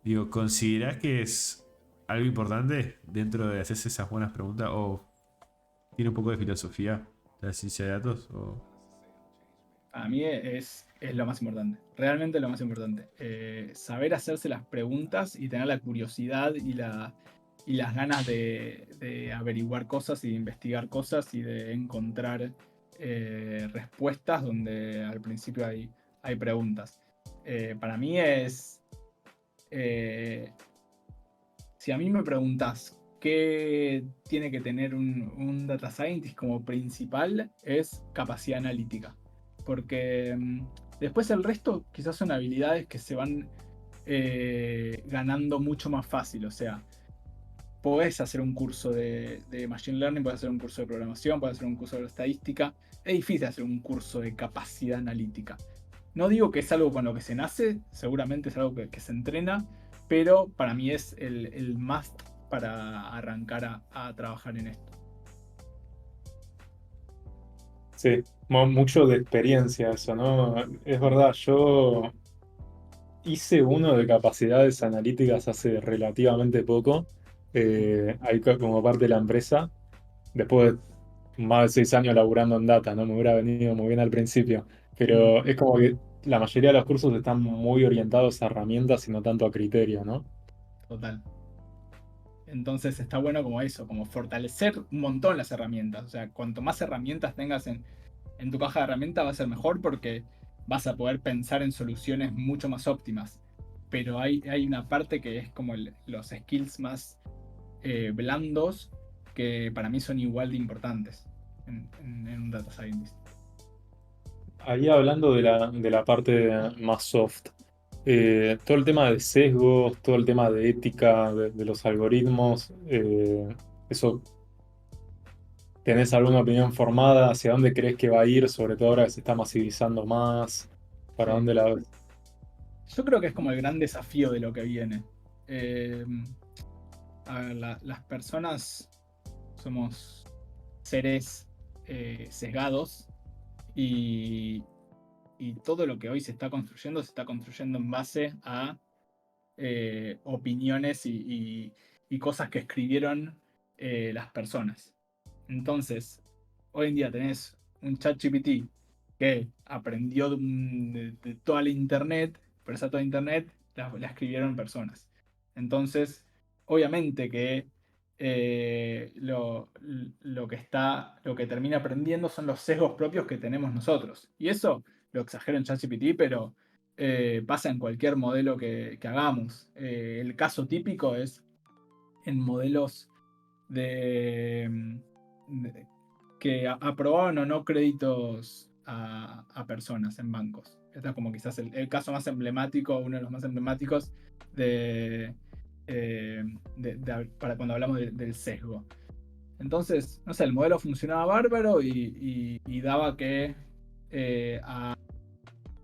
Digo, ¿considerás que es algo importante dentro de hacerse esas buenas preguntas? ¿O tiene un poco de filosofía de la ciencia de datos? A mí es lo más importante, realmente lo más importante. Saber hacerse las preguntas y tener la curiosidad y las ganas de averiguar cosas y de investigar cosas y de encontrar respuestas donde al principio hay preguntas. Para mí eh, si a mí me preguntas qué tiene que tener un data scientist como principal, es capacidad analítica. Porque después el resto quizás son habilidades que se van ganando mucho más fácil. O sea, podés hacer un curso de Machine Learning, podés hacer un curso de programación, podés hacer un curso de estadística. Es difícil hacer un curso de capacidad analítica. No digo que es algo con lo que se nace, seguramente es algo que se entrena, pero para mí es el must para arrancar a trabajar en esto. sí, mucho de experiencia eso, ¿no? Es verdad, yo hice uno de capacidades analíticas hace relativamente poco, ahí como parte de la empresa, después de más de 6 años laburando en data, ¿no? Me hubiera venido muy bien al principio, pero es como que la mayoría de los cursos están muy orientados a herramientas y no tanto a criterio, ¿no? Total. Entonces está bueno como eso, como fortalecer un montón las herramientas. O sea, cuanto más herramientas tengas en tu caja de herramientas va a ser mejor porque vas a poder pensar en soluciones mucho más óptimas. Pero hay una parte que es como los skills más blandos que para mí son igual de importantes en un data scientist. Ahí hablando de la parte más soft, todo el tema de sesgos, todo el tema de ética de los algoritmos, eso, ¿tenés alguna opinión formada? ¿Hacia dónde crees que va a ir? Sobre todo ahora que se está masivizando más. ¿Para Sí. dónde la ves? Yo creo que es como el gran desafío de lo que viene. A ver, las personas somos seres sesgados y todo lo que hoy se está construyendo en base a opiniones y cosas que escribieron las personas. Entonces, hoy en día tenés un ChatGPT que aprendió de toda la internet, pero esa toda internet la escribieron personas. Entonces, obviamente que lo que termina aprendiendo son los sesgos propios que tenemos nosotros. Y eso lo exagero en ChatGPT, pero pasa en cualquier modelo que hagamos. El caso típico es en modelos de que aprobaban o no créditos a personas en bancos. Este es como quizás el caso más emblemático, uno de los más emblemáticos de, para cuando hablamos del sesgo. Entonces, no sé, el modelo funcionaba bárbaro y daba que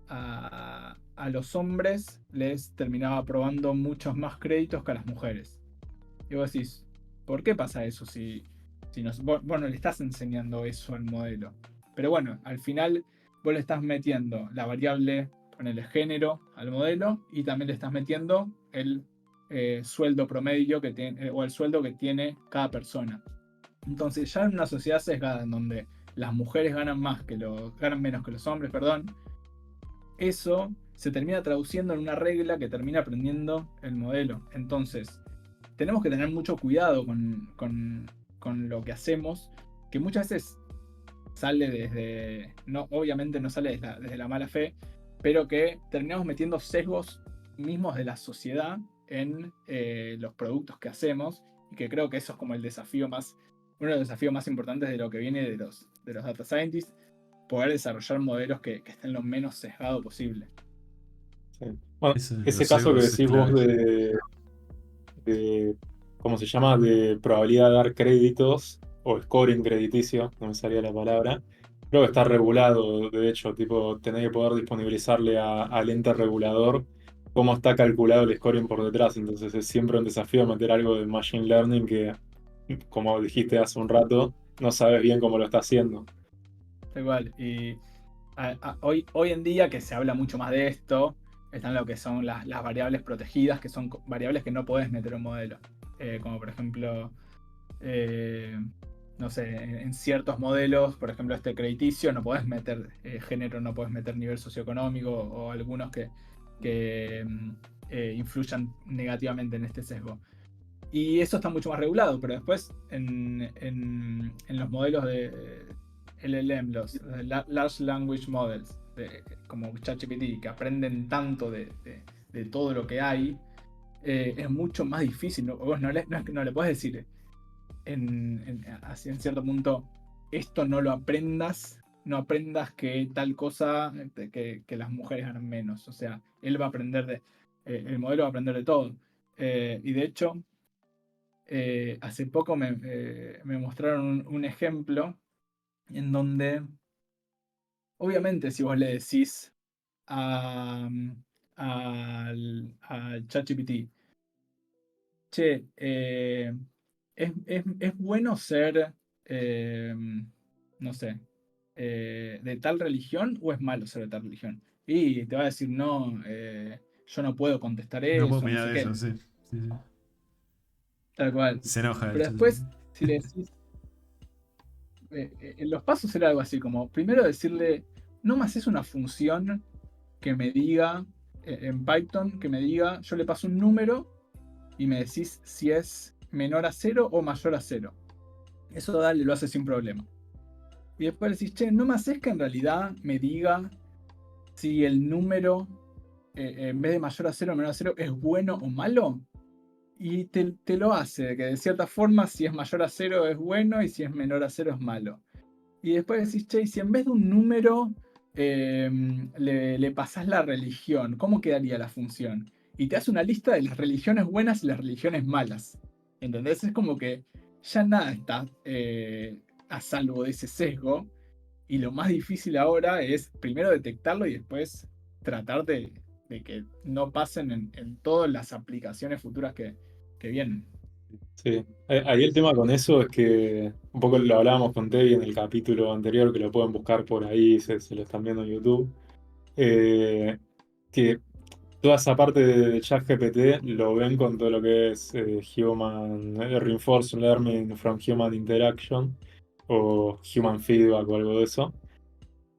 a los hombres les terminaba aprobando muchos más créditos que a las mujeres. Y vos decís, ¿por qué pasa eso si vos no le estás enseñando eso al modelo? Pero bueno, al final vos le estás metiendo la variable, ponele género al modelo y también le estás metiendo el sueldo promedio que tiene, o el sueldo que tiene cada persona. Entonces ya en una sociedad sesgada en donde las mujeres ganan menos que los hombres, perdón, eso se termina traduciendo en una regla que termina aprendiendo el modelo. Entonces, tenemos que tener mucho cuidado con lo que hacemos, que muchas veces sale desde, no, obviamente no sale desde la mala fe, pero que terminamos metiendo sesgos mismos de la sociedad en los productos que hacemos, y que creo que eso es como el desafío más, uno de los desafíos más importantes de lo que viene de los data scientists, poder desarrollar modelos que estén lo menos sesgado posible. Sí. Bueno, Eso de ese los caso que sesgos es decís vos clave. de, ¿cómo se llama? De probabilidad de dar créditos o scoring crediticio, no me salía la palabra. Creo que está regulado, de hecho, tipo, tenés que poder disponibilizarle al ente regulador cómo está calculado el scoring por detrás. Entonces es siempre un desafío meter algo de machine learning que, como dijiste hace un rato, no sabes bien cómo lo está haciendo. Igual, y hoy en día que se habla mucho más de esto, están lo que son las variables protegidas, que son variables que no podés meter en un modelo. Como por ejemplo, eh, no sé, en ciertos modelos, por ejemplo este crediticio, no podés meter género, no podés meter nivel socioeconómico o algunos que influyan negativamente en este sesgo. Y eso está mucho más regulado, pero después en los modelos de LLM, los Large Language Models, como ChatGPT, que aprenden tanto de todo lo que hay, es mucho más difícil. Vos no le podés decir así en cierto punto, esto no aprendas que tal cosa, que las mujeres ganan menos. O sea, él va a aprender el modelo va a aprender de todo. Y de hecho, hace poco me mostraron un ejemplo en donde, obviamente, si vos le decís al ChatGPT, che, es bueno ser, no sé, de tal religión o es malo ser de tal religión. Y te va a decir, no, yo no puedo contestar No puedo eso, no opinar sé de eso, qué. sí. Sí, sí. Tal cual. Se enoja el Pero chat. después, si le decís, en los pasos era algo así como, primero decirle, no más es una función que me diga, en Python, que me diga, yo le paso un número y me decís si es menor a 0 o mayor a 0. Eso dale, lo hace sin problema. Y después decís, che, no más es que en realidad me diga si el número, en vez de mayor a 0 o menor a 0, es bueno o malo. y te lo hace, que de cierta forma si es mayor a 0 es bueno y si es menor a 0 es malo. Y después decís, che, si en vez de un número le pasás la religión, ¿cómo quedaría la función? Y te hace una lista de las religiones buenas y las religiones malas. ¿Entendés? Es como que ya nada está a salvo de ese sesgo. Y lo más difícil ahora es primero detectarlo y después tratar de que no pasen en todas las aplicaciones futuras que vienen. Sí, ahí el tema con eso es que un poco lo hablábamos con Tevi en el capítulo anterior, que lo pueden buscar por ahí, se lo están viendo en YouTube, que toda esa parte de ChatGPT lo ven con todo lo que es Reinforced Learning from Human Interaction o Human Feedback o algo de eso.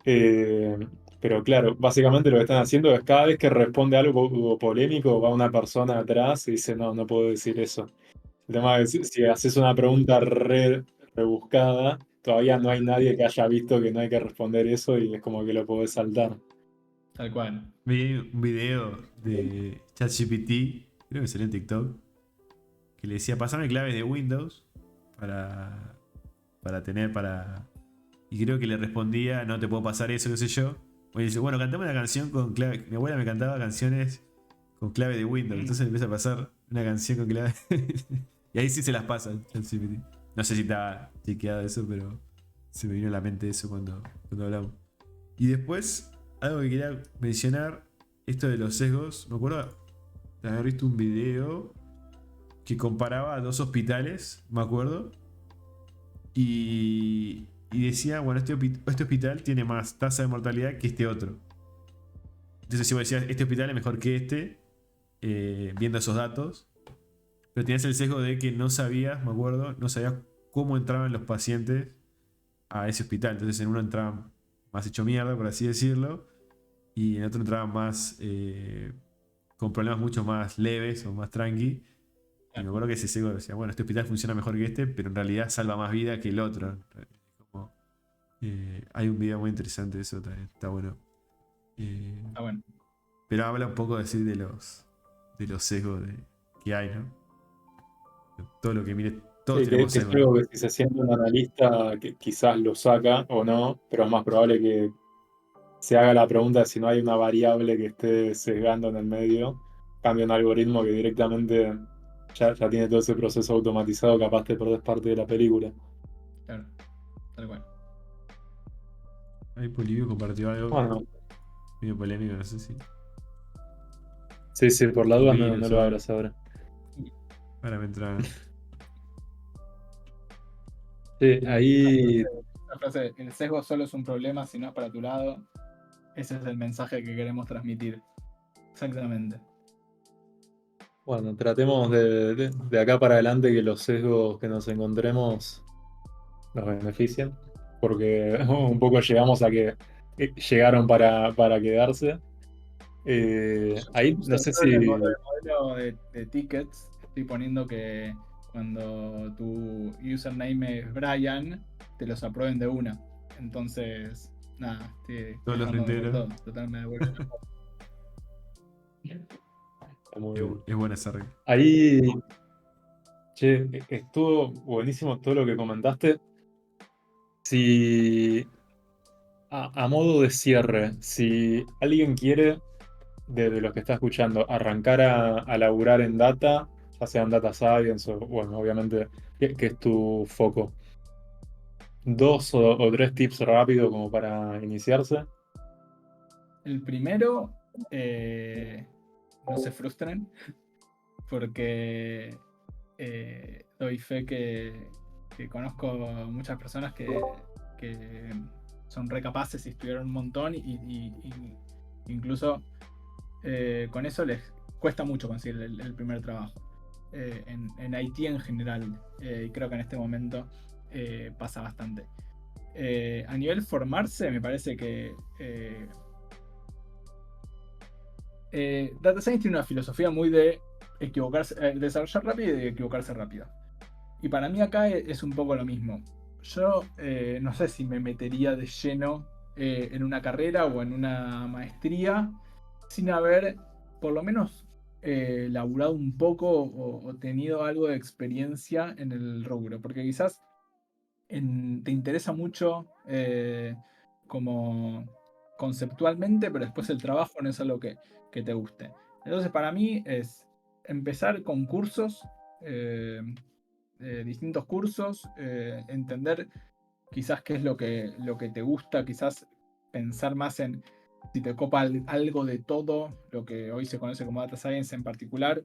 Eh, pero claro, básicamente lo que están haciendo es cada vez que responde algo polémico, va una persona atrás y dice, no, no puedo decir eso. El tema es, si haces una pregunta rebuscada, todavía no hay nadie que haya visto que no hay que responder eso y es como que lo podés saltar. Tal cual. Vi un video de ChatGPT, creo que salió en TikTok, que le decía, pasame claves de Windows para tener, para... Y creo que le respondía, no te puedo pasar eso, qué sé yo. O dice, bueno, cantame una canción con clave. Mi abuela me cantaba canciones con clave de Windows. Entonces le empieza a pasar una canción con clave. Y ahí sí se las pasa el ChatGPT. No sé si está chequeado eso, pero se me vino a la mente eso cuando hablamos. Y después, algo que quería mencionar, esto de los sesgos. Me acuerdo de haber visto un video que comparaba a dos hospitales, me acuerdo. Y decía, bueno, este hospital tiene más tasa de mortalidad que este otro. Entonces si vos decías, este hospital es mejor que este, viendo esos datos, pero tenías el sesgo de que no sabías, me acuerdo, no sabías cómo entraban los pacientes a ese hospital. Entonces en uno entraban más hecho mierda, por así decirlo, y en otro entraban más con problemas mucho más leves o más tranqui. Y me acuerdo que ese sesgo decía, bueno, este hospital funciona mejor que este, pero en realidad salva más vida que el otro. Como, hay un video muy interesante de eso también, está bueno. Ah, bueno. Pero habla un poco así de los sesgos que hay, ¿no? Todo lo que mire, todos Sí, tenemos que es sesgos, algo ¿no? que si se siente un analista que quizás lo saca o no, pero es más probable que se haga la pregunta de si no hay una variable que esté sesgando en el medio, cambia un algoritmo que directamente ya tiene todo ese proceso automatizado, capaz te perdés parte de la película. Claro, tal cual. Ahí Polivio compartió algo Bueno, medio polémico, no sé si. sí, sí, por la Un duda no, virus no o lo algo. abras ahora. Ahora me entra. Sí, ahí, La frase, el sesgo solo es un problema si no es para tu lado. Ese es el mensaje que queremos transmitir. Exactamente. bueno, tratemos de acá para adelante que los sesgos que nos encontremos nos beneficien, porque un poco llegamos a que llegaron para quedarse. Ahí no sé Dentro del si... modelo de tickets, estoy poniendo que cuando tu username es Brian, te los aprueben de una. Entonces, nada, estoy Todos los quejándome por reintegros. todo. Totalmente de acuerdo. Está muy bien. Es buena esa regla. Ahí, che, estuvo buenísimo todo lo que comentaste. Si, a modo de cierre, si alguien quiere, de los que está escuchando, arrancar a laburar en data, ya sea en data science o, bueno, obviamente, que es tu foco, dos o tres tips rápidos como para iniciarse. El primero, no se frustren, porque doy fe que conozco muchas personas que son recapaces y estudiaron un montón y incluso con eso les cuesta mucho conseguir el primer trabajo. En Haití en general, y creo que en este momento pasa bastante. A nivel formarse, me parece que Data Science tiene una filosofía muy de equivocarse, desarrollar rápido y de equivocarse rápido. Y para mí acá es un poco lo mismo. Yo no sé si me metería de lleno en una carrera o en una maestría sin haber por lo menos laburado un poco o tenido algo de experiencia en el rubro, porque quizás te interesa mucho como conceptualmente, pero después el trabajo no es algo que te guste. Entonces, para mí es empezar con cursos, eh, distintos cursos, entender quizás qué es lo que te gusta, quizás pensar más en si te copa algo de todo, lo que hoy se conoce como Data Science en particular,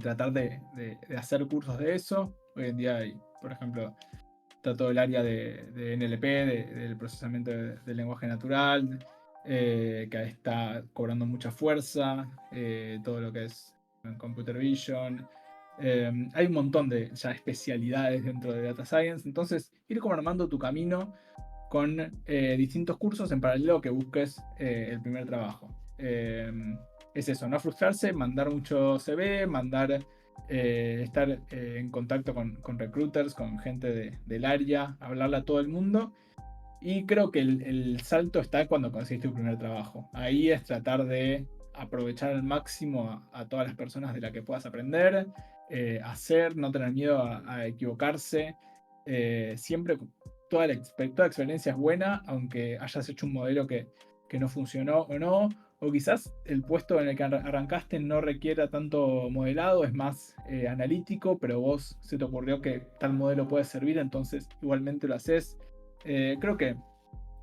tratar de hacer cursos de eso. Hoy en día hay, por ejemplo, está todo el área de NLP, del procesamiento del lenguaje natural, que está cobrando mucha fuerza, todo lo que es computer vision. Hay un montón de ya especialidades dentro de Data Science, entonces ir como armando tu camino con distintos cursos en paralelo que busques el primer trabajo. Es eso, no frustrarse, mandar mucho CV, estar en contacto con recruiters, con gente del área, hablarle a todo el mundo. Y creo que el salto está cuando conseguiste tu primer trabajo. Ahí es tratar de aprovechar al máximo a todas las personas de las que puedas aprender, hacer, no tener miedo a equivocarse. Siempre toda experiencia es buena, aunque hayas hecho un modelo que no funcionó o no. O quizás el puesto en el que arrancaste no requiera tanto modelado, es más analítico, pero vos se te ocurrió que tal modelo puede servir, entonces igualmente lo haces. Creo que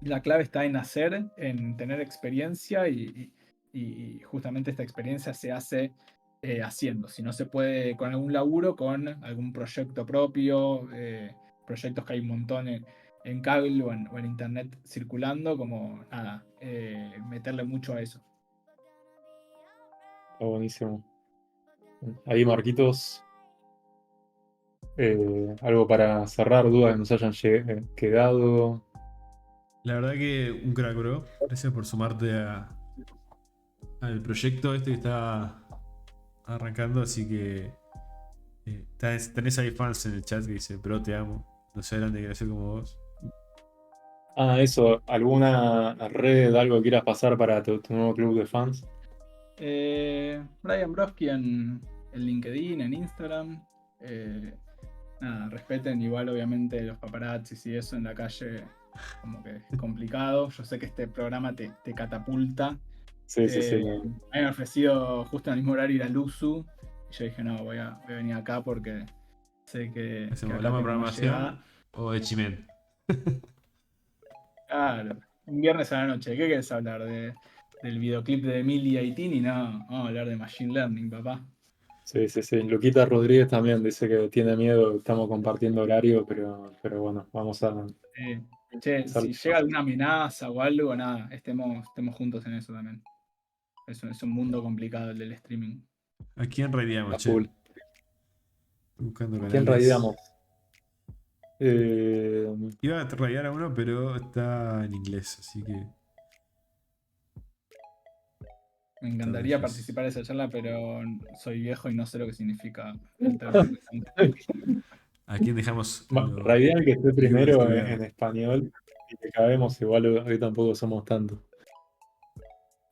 la clave está en hacer, en tener experiencia y justamente esta experiencia se hace haciendo. Si no se puede con algún laburo, con algún proyecto propio, proyectos que hay un montón en cable o en internet circulando, como nada, meterle mucho a eso. Está buenísimo. Ahí, Marquitos, algo para cerrar, dudas que nos hayan quedado. La verdad que un crack, bro. Gracias por sumarte al proyecto este que está arrancando, así que tenés ahí fans en el chat que dice, bro, te amo. No sé grande quiero ser como vos. Ah, eso, ¿alguna red, algo que quieras pasar para tu nuevo club de fans? Brian Broski en LinkedIn, en Instagram. Eh, Nada, respeten igual obviamente los paparazzis y eso en la calle, como que es complicado. Yo sé que este programa te catapulta. Sí, sí, sí. Me han ofrecido justo en el mismo horario ir a Luzu. Y yo dije, no, voy a venir acá porque sé que ¿Hacemos acá hablamos de tengo más programación llegada. o de Chimen? Claro, un viernes a la noche. ¿Qué querés hablar? Del videoclip de Emilia y Tini? No, vamos a hablar de Machine Learning, papá. Sí, sí, sí. Luquita Rodríguez también dice que tiene miedo, estamos compartiendo horario, pero bueno, vamos a Che, hacerlo si llega alguna amenaza o algo, nada, estemos juntos en eso también. Es un mundo complicado el del streaming. ¿A quién raideamos, a che? full. Estoy buscando ¿A quién canales. raidamos? Eh, Iba a raidear a uno, pero está en inglés, así que Me está encantaría difícil. participar de esa charla, pero soy viejo y no sé lo que significa el término. ¿A quién dejamos a los Raidear que esté viewers primero colgados? en español y que cabemos, igual hoy tampoco somos tantos.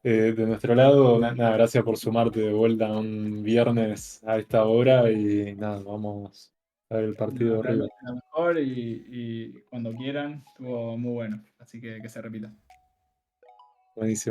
De nuestro lado, nada, gracias por sumarte de vuelta un viernes a esta hora y nada, vamos a ver el partido de Nada, River. lo mejor y cuando quieran, estuvo muy bueno. Así que se repita. Buenísimo.